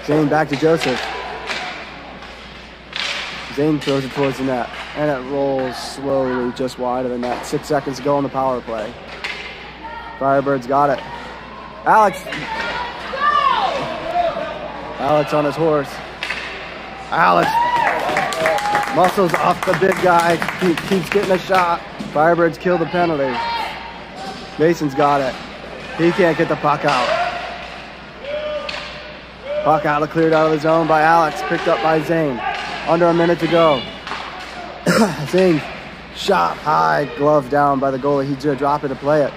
Zane back to Joseph. Zane throws it towards the net. And it rolls slowly just wide of the net. 6 seconds to go on the power play. Firebirds got it. Alex on his horse. Alex muscles off the big guy. Keeps getting a shot. Firebirds kill the penalty. Mason's got it. He can't get the puck out. Puck cleared out of the zone by Alex, picked up by Zane. Under a minute to go. Zane shot high, glove down by the goalie. He just dropped it to play it.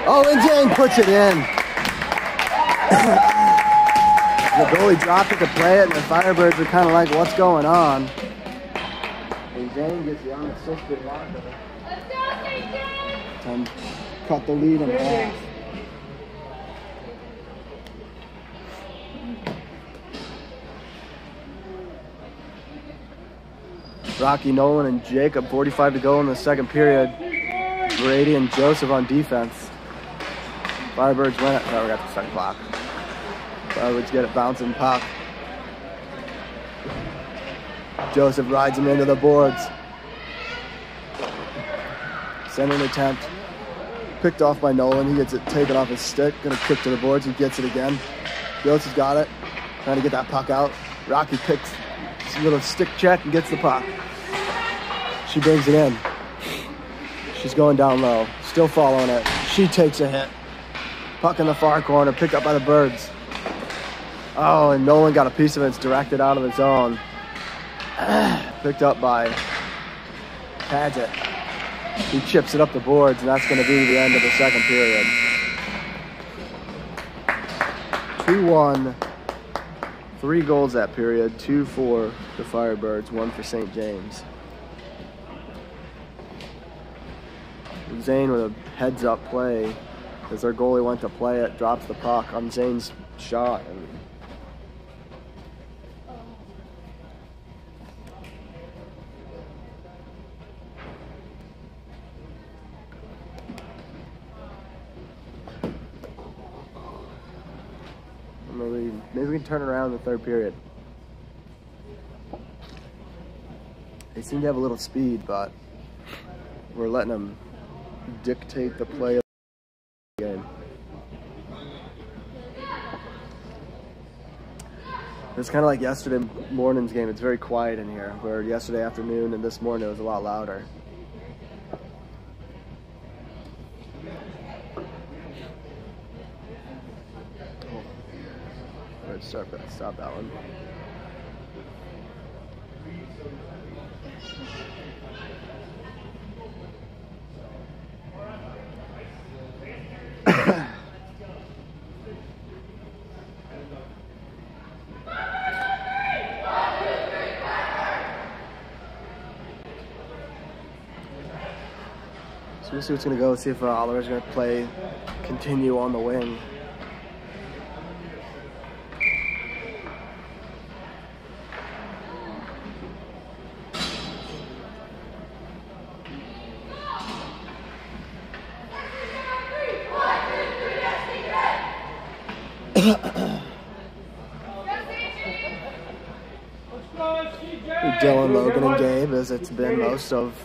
Oh, and Zane puts it in. The goalie dropped it to play it, and the Firebirds were kind of like, what's going on? And Zane gets the unassisted locker. And cut the lead in half. Rocky, Nolan, and Jacob, 45 to go in the second period. Brady and Joseph on defense. Firebirds win it. Oh, we got the second clock. Firebirds get it bouncing puck. Joseph rides him into the boards. Center attempt. Picked off by Nolan. He gets it taken off his stick. Gonna kick to the boards. He gets it again. Joseph's got it. Trying to get that puck out. Rocky picks a little stick check and gets the puck. She brings it in. She's going down low. Still following it. She takes a hit. Puck in the far corner. Picked up by the Birds. Oh, and Nolan got a piece of it. It's directed out of the zone. Picked up by Padgett. He chips it up the boards, and that's going to be the end of the second period. 2-1. 3 goals that period. 2 for the Firebirds, 1 for St. James. Zane with a heads-up play as their goalie went to play it, drops the puck on Zane's shot. And maybe we can turn it around in the third period. They seem to have a little speed, but we're letting them dictate the play of the game. It's kind of like yesterday morning's game. It's very quiet in here, where yesterday afternoon and this morning it was a lot louder. Stop that one. So we'll see what's going to go. See if Oliver's going to continue on the wing. Dylan, Logan, and Gabe, as it's been most of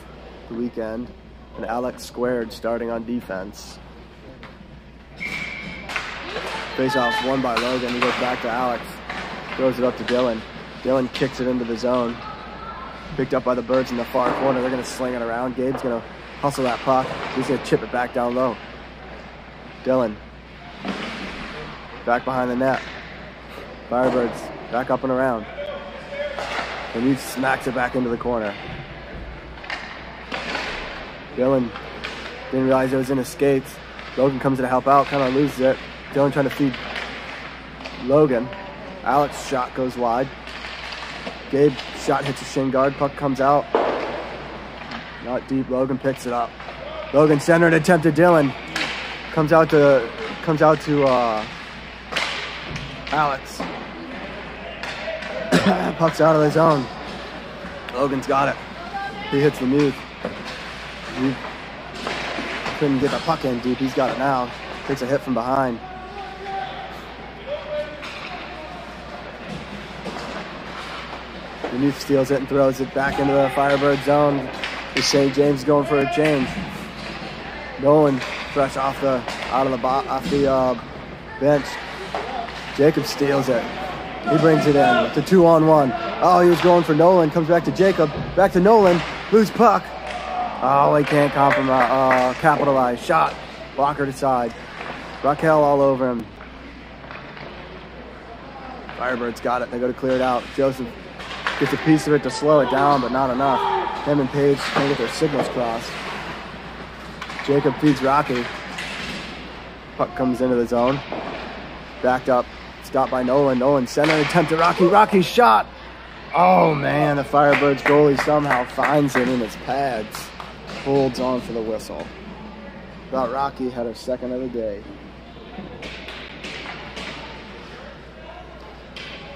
the weekend. And Alex squared starting on defense. Face off won by Logan. He goes back to Alex. Throws it up to Dylan. Dylan kicks it into the zone. Picked up by the Birds in the far corner. They're going to sling it around. Gabe's going to hustle that puck. He's going to chip it back down low. Dylan. Back behind the net. Firebirds back up and around. And he smacks it back into the corner. Dylan didn't realize it was in his skates. Logan comes in to help out, kind of loses it. Dylan trying to feed Logan. Alex's shot goes wide. Gabe shot hits a shin guard. Puck comes out. Not deep. Logan picks it up. Logan centered attempt to Dylan. Comes out to Alex. Puck's out of the zone. Logan's got it. He hits the mute. He couldn't get the puck in deep. He's got it now. Takes a hit from behind. The mute steals it and throws it back into the Firebird zone. The St. James going for a change. Nolan fresh off the bench. Jacob steals it. He brings it in. It's a 2-on-1. Oh, he was going for Nolan. Comes back to Jacob. Back to Nolan. Loose puck. Oh, he can't capitalize. Shot. Blocker to side. Raquel all over him. Firebirds got it. They go to clear it out. Joseph gets a piece of it to slow it down, but not enough. Him and Paige can't get their signals crossed. Jacob feeds Rocky. Puck comes into the zone. Backed up. Stopped by Nolan. Nolan center attempt at Rocky. Rocky's shot. Oh man, the Firebirds goalie somehow finds it in his pads. Holds on for the whistle. Thought Rocky had her second of the day.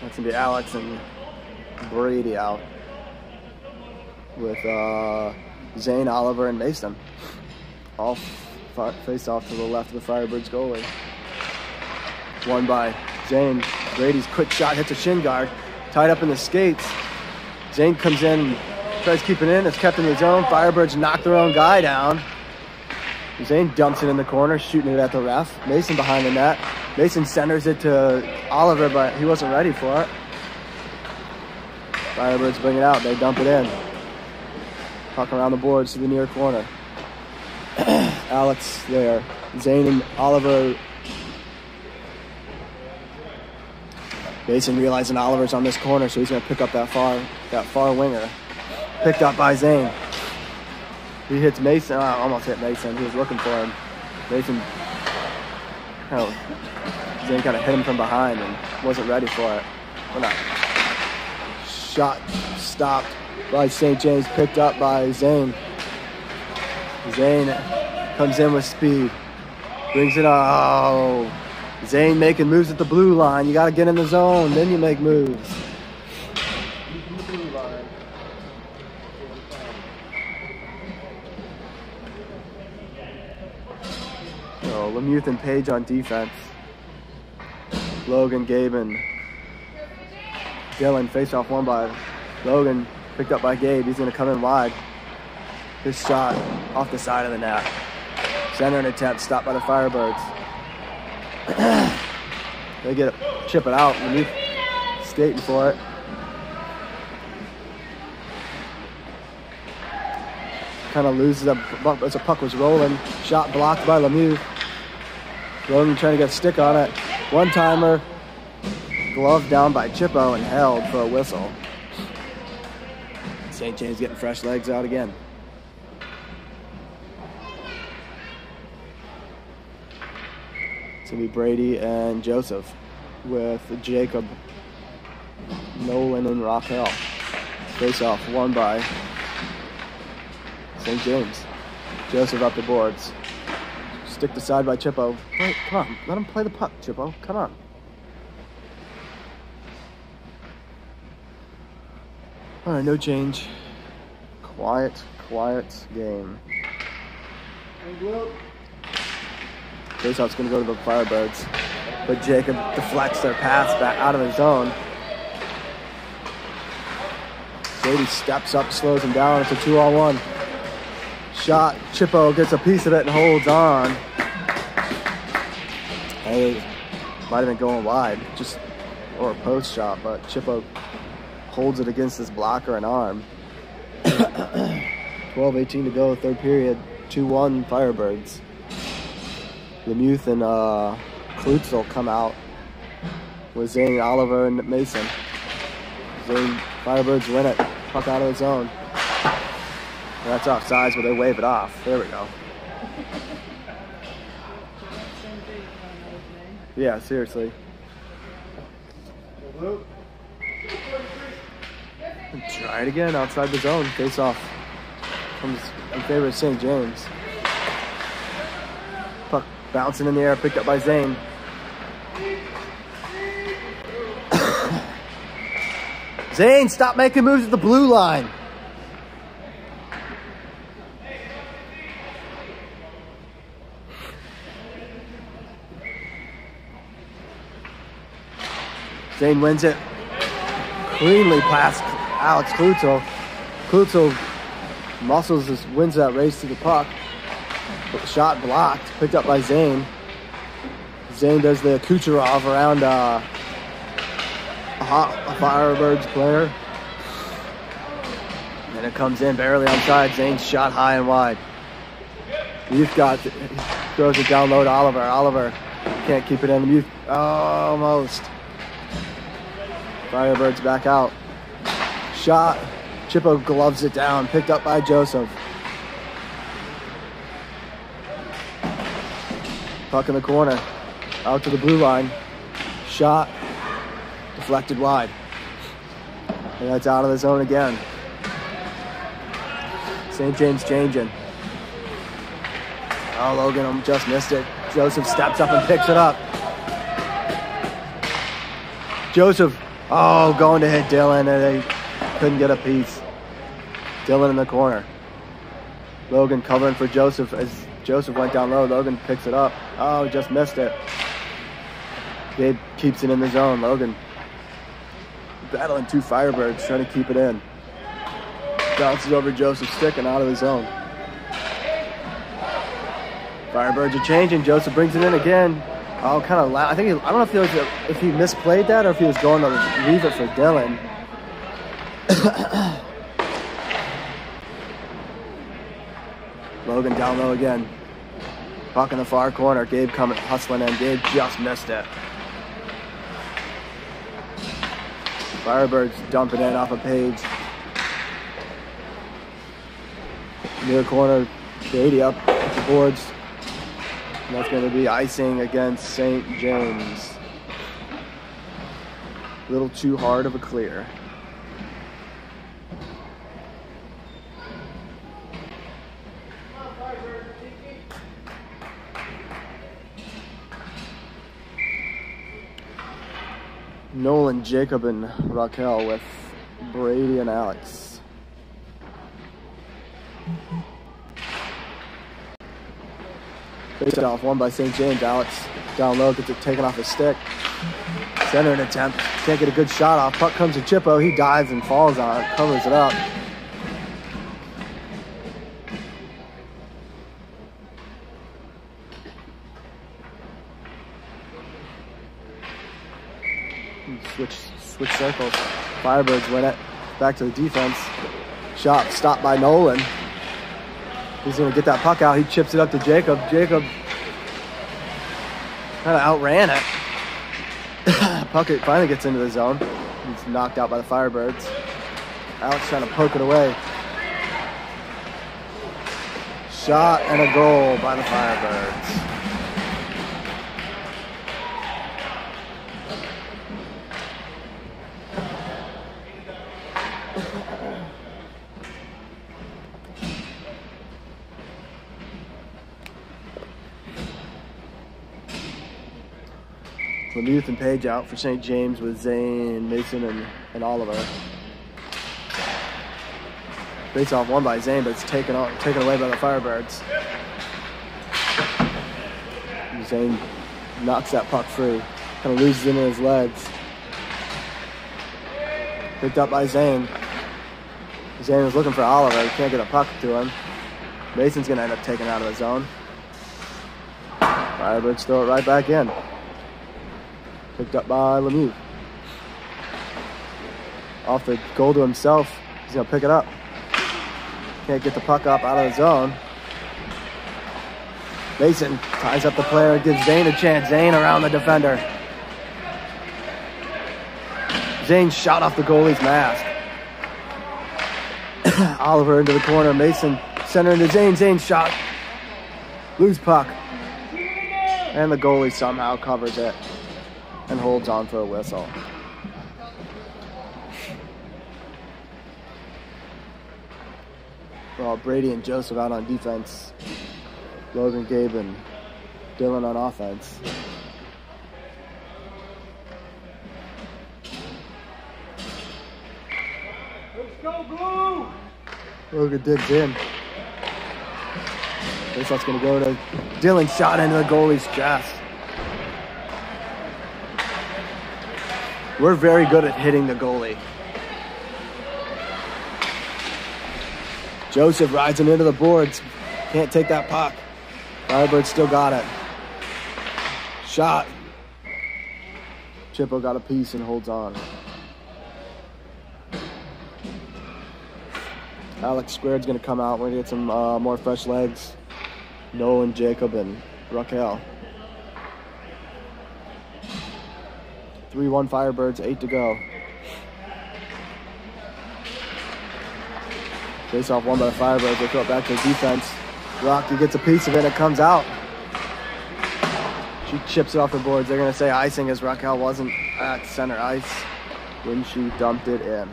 That's gonna be Alex and Brady out with Zane, Oliver, and Mason. All face off to the left of the Firebirds goalie. Won by Zane. Brady's quick shot hits a shin guard. Tied up in the skates. Zane comes in, tries to keep it in. It's kept in the zone. Firebirds knock their own guy down. Zane dumps it in the corner, shooting it at the ref. Mason behind the net. Mason centers it to Oliver, but he wasn't ready for it. Firebirds bring it out. They dump it in. Puck around the boards to the near corner. Alex there. Zane and Oliver. Mason realizing Oliver's on this corner, so he's going to pick up that far winger. Picked up by Zane. He hits Mason. Almost hit Mason. He was looking for him. Mason Zane kind of hit him from behind and wasn't ready for it. Shot stopped by St. James, picked up by Zane. Zane comes in with speed. Brings it up. Oh. Zane making moves at the blue line. You got to get in the zone, then you make moves. So Lemieux and Page on defense. Logan, Gabe, and Dylan face off one by Logan. Picked up by Gabe. He's going to come in wide. His shot off the side of the net. Center and attempt stopped by the Firebirds. They get it, chip it out. Lemieux skating for it. Kind of loses a bump as the puck was rolling. Shot blocked by Lemieux. Logan trying to get a stick on it. One-timer. Glove down by Chippo and held for a whistle. St. James getting fresh legs out again. It's going to be Brady and Joseph with Jacob, Nolan, and Raquel. Face off, won by St. James. Joseph up the boards. Stick to side by Chippo. Wait, come on, let him play the puck, Chippo. Come on. All right, no change. Quiet game. Faceoff's going to go to the Firebirds, but Jacob deflects their pass back out of the zone. Brady steps up, slows him down. It's a 2-on-1. Shot. Chippo gets a piece of it and holds on. Hey, might have been going wide, or a post shot, but Chippo holds it against his blocker and arm. 12:18 to go, third period. 2-1 Firebirds. Lemieux and Klutzel come out with Zane, Oliver, and Mason. Zane, Firebirds win it. Puck out of the zone. And that's offsides, but they wave it off. There we go. Yeah, seriously. And try it again outside the zone. Face off comes in favor of St. James. Puck bouncing in the air, picked up by Zane. Zane, stop making moves at the blue line. Zane wins it. Cleanly past Alex Klutzel. Klutzel wins that race to the puck. Shot blocked, picked up by Zane. Zane does the Kucherov around a Firebirds player. And it comes in barely onside. Zane's shot high and wide. Youth throws it down low to Oliver. Oliver can't keep it in. Youth almost. Firebirds back out. Shot. Chippo gloves it down. Picked up by Joseph. Puck in the corner. Out to the blue line. Shot. Deflected wide. And that's out of the zone again. St. James changing. Oh, Logan just missed it. Joseph steps up and picks it up. Joseph, going to hit Dylan, and they couldn't get a piece. Dylan in the corner. Logan covering for Joseph. As Joseph went down low, Logan picks it up. Oh, just missed it. Gabe keeps it in the zone. Logan battling 2 Firebirds, trying to keep it in. Bounces over Joseph's stick and out of the zone. Firebirds are changing. Joseph brings it in again. Oh, kind of loud. I don't know if he misplayed that or if he was going to leave it for Dylan. Logan down low again. Puck in the far corner. Gabe coming, hustling in. Gabe just missed it. Firebirds dumping in off a page. Near corner, Brady up at the boards. And that's going to be icing against St. James. A little too hard of a clear. Nolan, Jacob, and Raquel with Brady and Alex. Face off, won by St. James. Alex down low, gets it taken off his stick. Centering attempt, can't get a good shot off. Puck comes to Chippo, he dives and falls on it, covers it up. Switch circles. Firebirds win it. Back to the defense. Shot stopped by Nolan. He's going to get that puck out. He chips it up to Jacob. Jacob kind of outran it. Puck finally gets into the zone. He's knocked out by the Firebirds. Alex trying to poke it away. Shot and a goal by the Firebirds. Lemieux and Page out for St. James with Zane, Mason, and Oliver. Face off won by Zane, but it's taken away by the Firebirds. Zane knocks that puck free. Kind of loses it in his legs. Picked up by Zane. Zane was looking for Oliver. He can't get a puck to him. Mason's going to end up taking it out of the zone. Firebirds throw it right back in. Picked up by Lemieux. Off the goal to himself. He's going to pick it up. Can't get the puck up out of the zone. Mason ties up the player, gives Zane a chance. Zane around the defender. Zane shot off the goalie's mask. Oliver into the corner. Mason center into Zane. Zane shot. Loose puck. And the goalie somehow covers it and holds on for a whistle. Well, Brady and Joseph out on defense. Logan, Gabe, and Dylan on offense. Let's go, Blue! Logan digs in. This one's going to go to Dylan. Shot into the goalie's chest. We're very good at hitting the goalie. Joseph rides him into the boards. Can't take that puck. Firebird still got it. Shot. Chippo got a piece and holds on. Alex Squared's going to come out. We're going to get some more fresh legs. Nolan, Jacob, and Raquel. 3-1 Firebirds, 8 to go. Face off won by the Firebirds. They throw it back to the defense. Rocky gets a piece of it and it comes out. She chips it off the boards. They're going to say icing as Raquel wasn't at center ice when she dumped it in.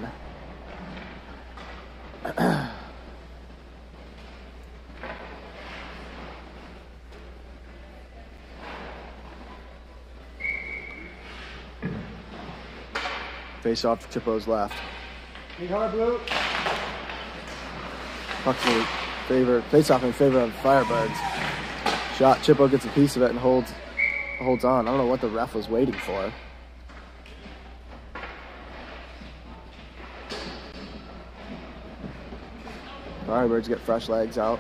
Face off to Chippo's left. Big hard blue. Puck's in favor, face off in favor of Firebirds. Shot, Chippo gets a piece of it and holds on. I don't know what the ref was waiting for. Firebirds get fresh legs out.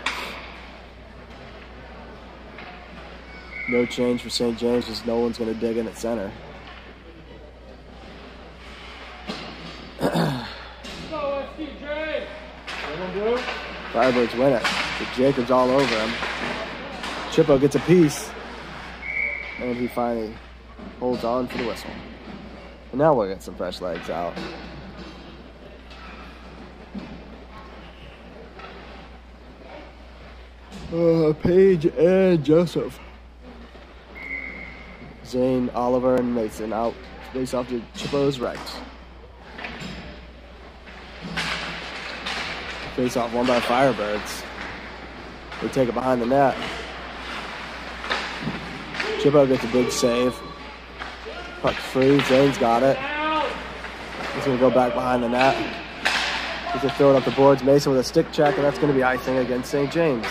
No change for St. James because no one's going to dig in at center. Firebirds win it. But Jacob's all over him. Chippo gets a piece. And he finally holds on for the whistle. And now we'll get some fresh legs out. Paige and Joseph. Zane, Oliver, and Mason out. Face off to Chippo's right. Face off won by the Firebirds. They take it behind the net. Chippo gets a big save. Puck free. Zane's got it. He's going to go back behind the net. He's going to throw it up the boards. Mason with a stick check, and that's going to be icing against St. James.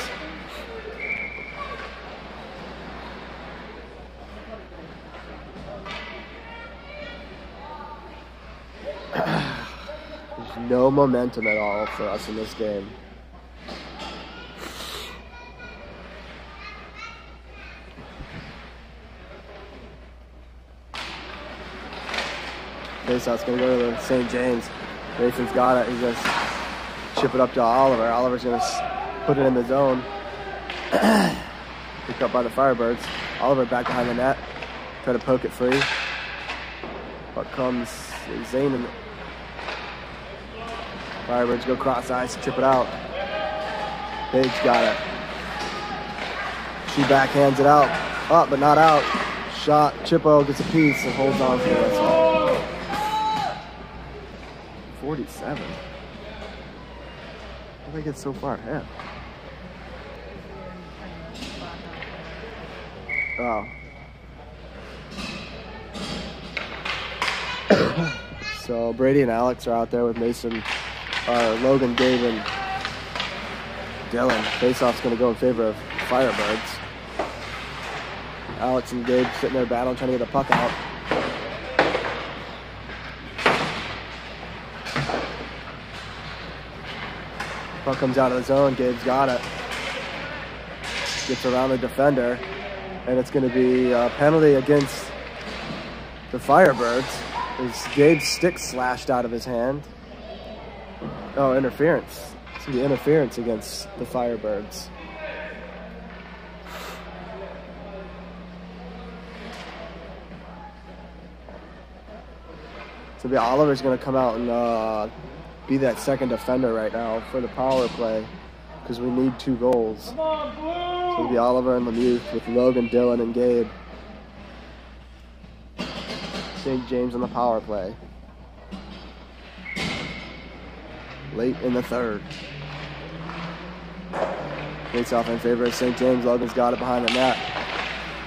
No momentum at all for us in this game. Faceoff's gonna go to St. James. Mason's got it. He's gonna chip it up to Oliver. Oliver's gonna put it in the zone. Picked up by the Firebirds. Oliver back behind the net. Try to poke it free. But comes Zane and Firebirds go cross ice, chip it out. Paige got it. She backhands it out. Up, but not out. Shot. Chippo gets a piece and holds on for the whistle. 47. How did they get so far ahead? Oh. So Brady and Alex are out there with Mason. Logan, Gabe, and Dylan. Faceoff's going to go in favor of Firebirds. Alex and Gabe sitting there battling, trying to get the puck out. Puck comes out of the zone. Gabe's got it. Gets around the defender, and it's going to be a penalty against the Firebirds. As Gabe's stick slashed out of his hand. Oh, interference. It's going to be interference against the Firebirds. So Oliver's going to come out and be that second defender right now for the power play because we need 2 goals. Come on, Blue! So it'll be Oliver and Lemieux with Logan, Dylan, and Gabe. St. James on the power play. Late in the third. Face off in favor of St. James. Logan's got it behind the net.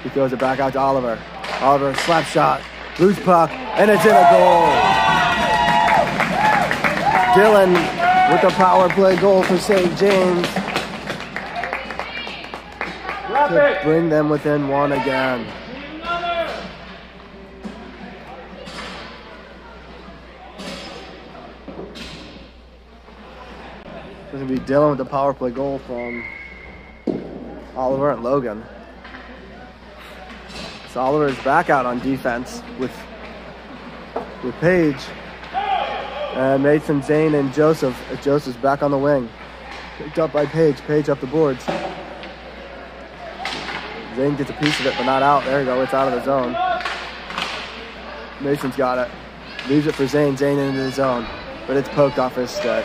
He throws it back out to Oliver. Oliver, slap shot, loose puck, and it's in a goal. Dylan with the power play goal for St. James to bring them within 1 again. It's going to be Dylan with the power play goal from Oliver and Logan. So Oliver is back out on defense with Paige. And Mason, Zane, and Joseph. Joseph's back on the wing. Picked up by Paige. Paige up the boards. Zane gets a piece of it, but not out. There you go. It's out of the zone. Mason's got it. Leaves it for Zane. Zane into the zone. But it's poked off his stick.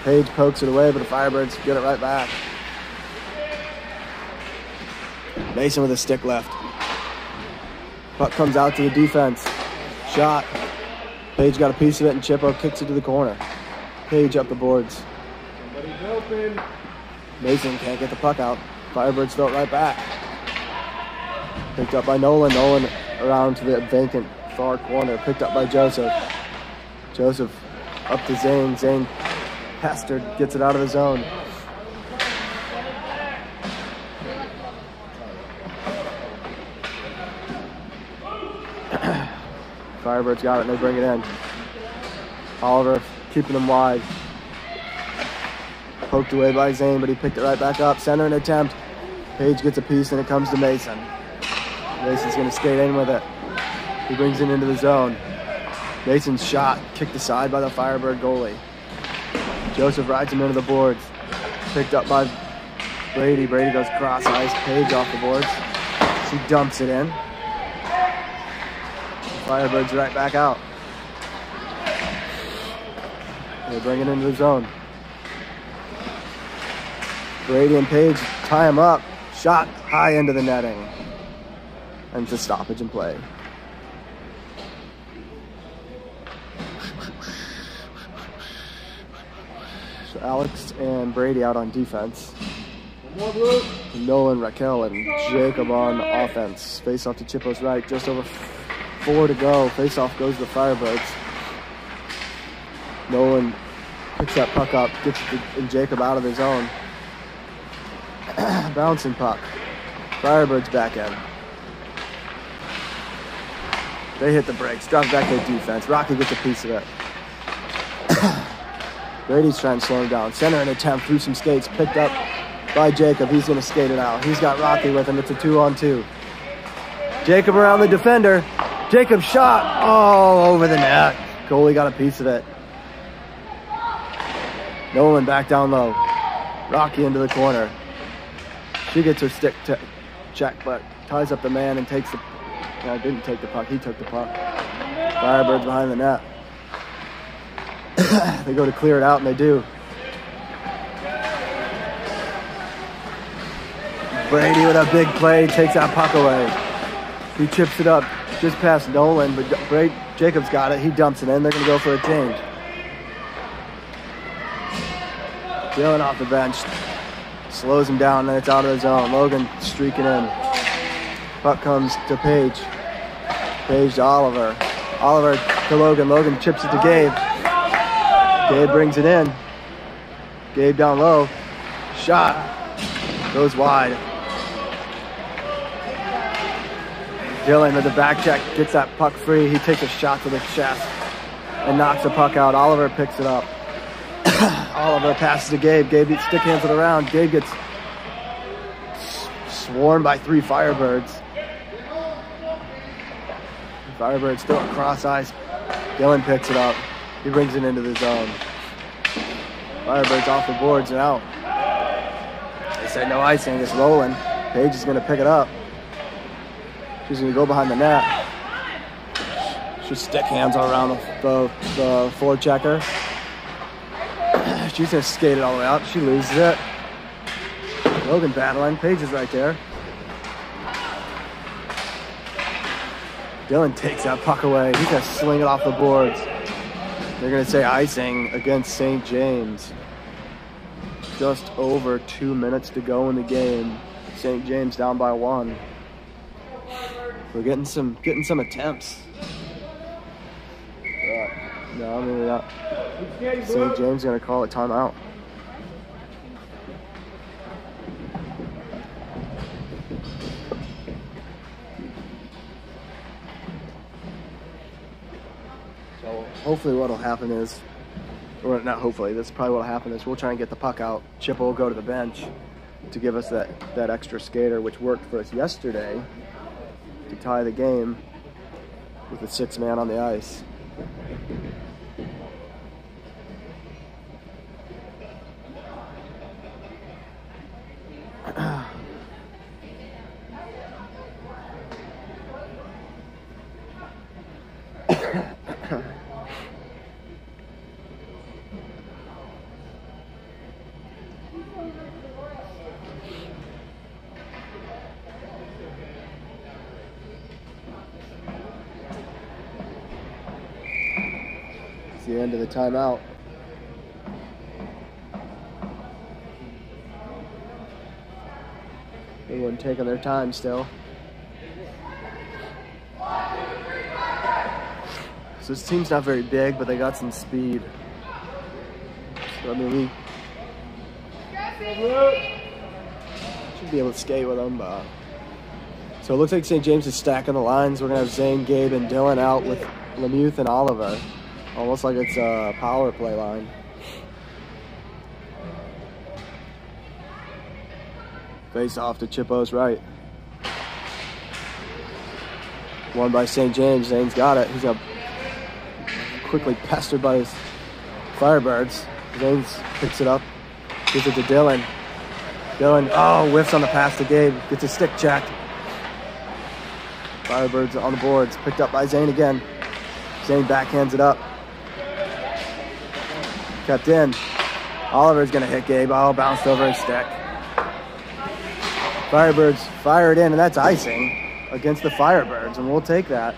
Page pokes it away, but the Firebirds get it right back. Mason with a stick left. Puck comes out to the defense. Shot. Page got a piece of it, and Chippo kicks it to the corner. Page up the boards. Somebody's open. Mason can't get the puck out. Firebirds throw it right back. Picked up by Nolan. Nolan around to the vacant far corner. Picked up by Joseph. Joseph up to Zane. Zane Hester gets it out of the zone. Firebirds got it and they bring it in. Oliver keeping them wide. Poked away by Zane, but he picked it right back up. Center an attempt. Page gets a piece and it comes to Mason. Mason's going to skate in with it. He brings it into the zone. Mason's shot kicked aside by the Firebird goalie. Joseph rides him into the boards. Picked up by Brady. Brady goes cross ice. Page off the boards. She dumps it in. Firebirds right back out. They bring it into the zone. Brady and Page tie him up. Shot high into the netting. And it's a stoppage in play. So Alex and Brady out on defense. Nolan, Raquel, and Jacob on offense. Face off to Chippo's right. Just over 4 to go. Face off goes the Firebirds. Nolan picks that puck up, gets and Jacob out of his zone. Bouncing puck. Firebirds back in. They hit the brakes, drop back their defense. Rocky gets a piece of it. Brady's trying to slow him down. Center an attempt through some skates, picked up by Jacob. He's going to skate it out. He's got Rocky with him. It's a 2-on-2. Jacob around the defender. Jacob shot. Oh, over the net. Goalie got a piece of it. Nolan back down low. Rocky into the corner. She gets her stick check, but ties up the man and takes the... No, didn't take the puck. He took the puck. Firebirds behind the net. They go to clear it out, and they do. Brady with a big play takes that puck away. He chips it up just past Nolan, but Jacob's got it. He dumps it in. They're going to go for a change. Dylan off the bench. Slows him down, and it's out of the zone. Logan streaking in. Puck comes to Page. Page to Oliver. Oliver to Logan. Logan chips it to Gabe. Gabe brings it in. Gabe down low. Shot. Goes wide. Dylan with the back check gets that puck free. He takes a shot to the chest and knocks the puck out. Oliver picks it up. Oliver passes to Gabe. Gabe stick hands it around. Gabe gets swarmed by 3 Firebirds. Firebirds still across ice. Dylan picks it up. He brings it into the zone. Firebirds off the boards and out. They said no icing. It's rolling. Paige is going to pick it up. She's going to go behind the net. She stick hands all around the forechecker. She's going to skate it all the way out. She loses it. Logan battling. Paige is right there. Dylan takes that puck away. He's going to sling it off the boards. They're going to say icing against St. James. Just over 2 minutes to go in the game. St. James down by 1. We're getting some attempts. No, maybe not. St. James going to call a timeout. So hopefully what'll happen is, or not hopefully, this is probably what'll happen is we'll try and get the puck out. Chippa will go to the bench to give us that extra skater, which worked for us yesterday to tie the game with the 6 man on the ice. the end of the timeout. Everyone taking their time still. So this team's not very big, but they got some speed. So I mean, we should be able to skate with them. So it looks like St. James is stacking the lines. We're gonna have Zane, Gabe, and Dylan out with Lemuth and Oliver. Almost like it's a power play line. Face off to Chippo's right. Won by St. James. Zane's got it. He's quickly pestered by his Firebirds. Zane's picks it up. Gives it to Dylan. Dylan, oh, whiffs on the pass to Gabe. Gets his stick checked. Firebirds on the boards. Picked up by Zane again. Zane backhands it up. Kept in. Oliver's going to hit Gabe. Oh, bounced over his stick. Firebirds fire it in, and that's icing against the Firebirds, and we'll take that.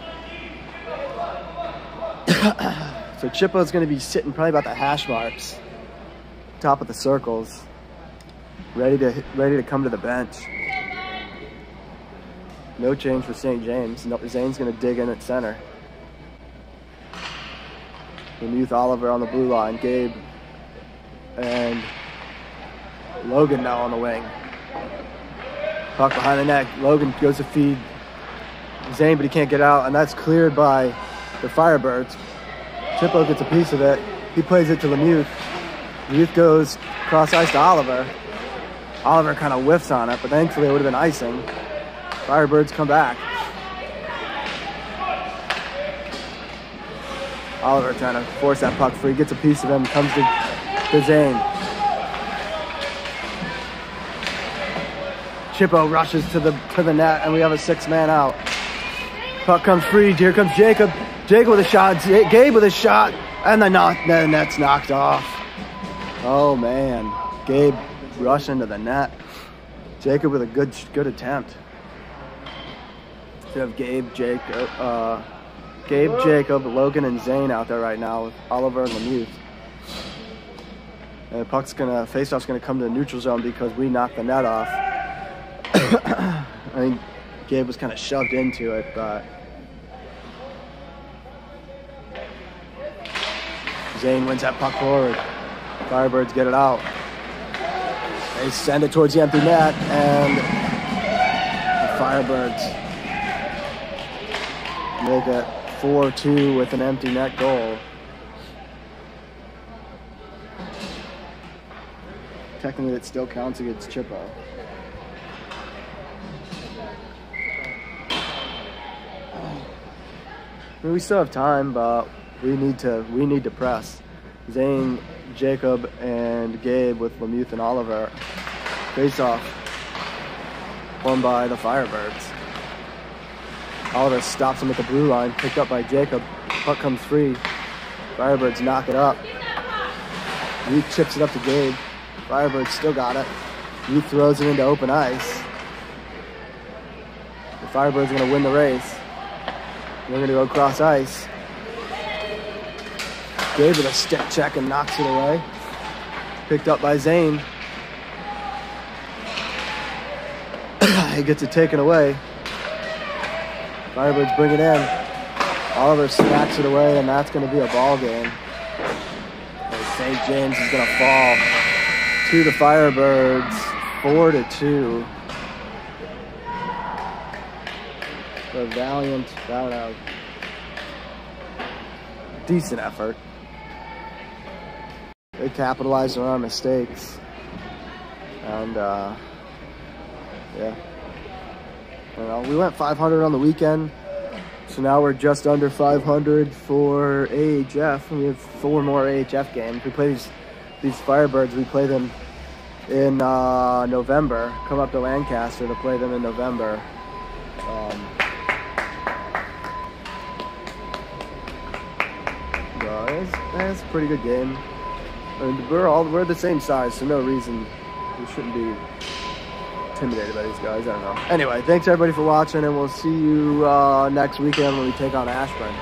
So Chippo's going to be sitting probably about the hash marks, top of the circles, ready to come to the bench. No change for St. James. No, Zane's going to dig in at center. Lemuth, Oliver on the blue line. Gabe and Logan now on the wing. Puck behind the net. Logan goes to feed Zane, but he can't get out, and that's cleared by the Firebirds. Chippo gets a piece of it. He plays it to Lemuth. Lemuth goes cross ice to Oliver. Oliver kind of whiffs on it, but thankfully it would have been icing. Firebirds come back. Oliver trying to force that puck free, gets a piece of him, comes to Zane. Chippo rushes to the net, and we have a 6-man out. Puck comes free. Here comes Jacob. Jacob with a shot. Gabe with a shot, and the net's knocked off. Oh man, Gabe rushed into the net. Jacob with a good attempt. We have Gabe, Jacob, Logan, and Zane out there right now with Oliver and Lemuth. And the faceoff's gonna come to the neutral zone because we knocked the net off. I think Gabe was kind of shoved into it, but Zane wins that puck forward. Firebirds get it out. They send it towards the empty net, and the Firebirds make it 4-2 with an empty net goal. Technically, it still counts against Chippo. I mean, we still have time, but we need to press. Zane, Jacob, and Gabe with Lemuth and Oliver. Face off. Won by the Firebirds. Oliver stops him at the blue line, picked up by Jacob. Puck comes free. Firebirds knock it up. Youth chips it up to Gabe. Firebirds still got it. Youth throws it into open ice. The Firebirds are going to win the race. They're going to go cross ice. Gabe with a stick check and knocks it away. Picked up by Zane. He gets it taken away. Firebirds bring it in. Oliver smacks it away, and that's going to be a ball game. St. James is going to fall to the Firebirds, 4-2. A valiant, decent effort. They capitalized on our mistakes, and yeah. We went 500 on the weekend, so now we're just under 500 for AHF. We have 4 more AHF games. We play these Firebirds. We play them in November. Come up to Lancaster to play them in November. It's a pretty good game. And we're the same size, so no reason we shouldn't be intimidated by these guys. I don't know. Anyway, thanks everybody for watching, and we'll see you next weekend when we take on Ashburn.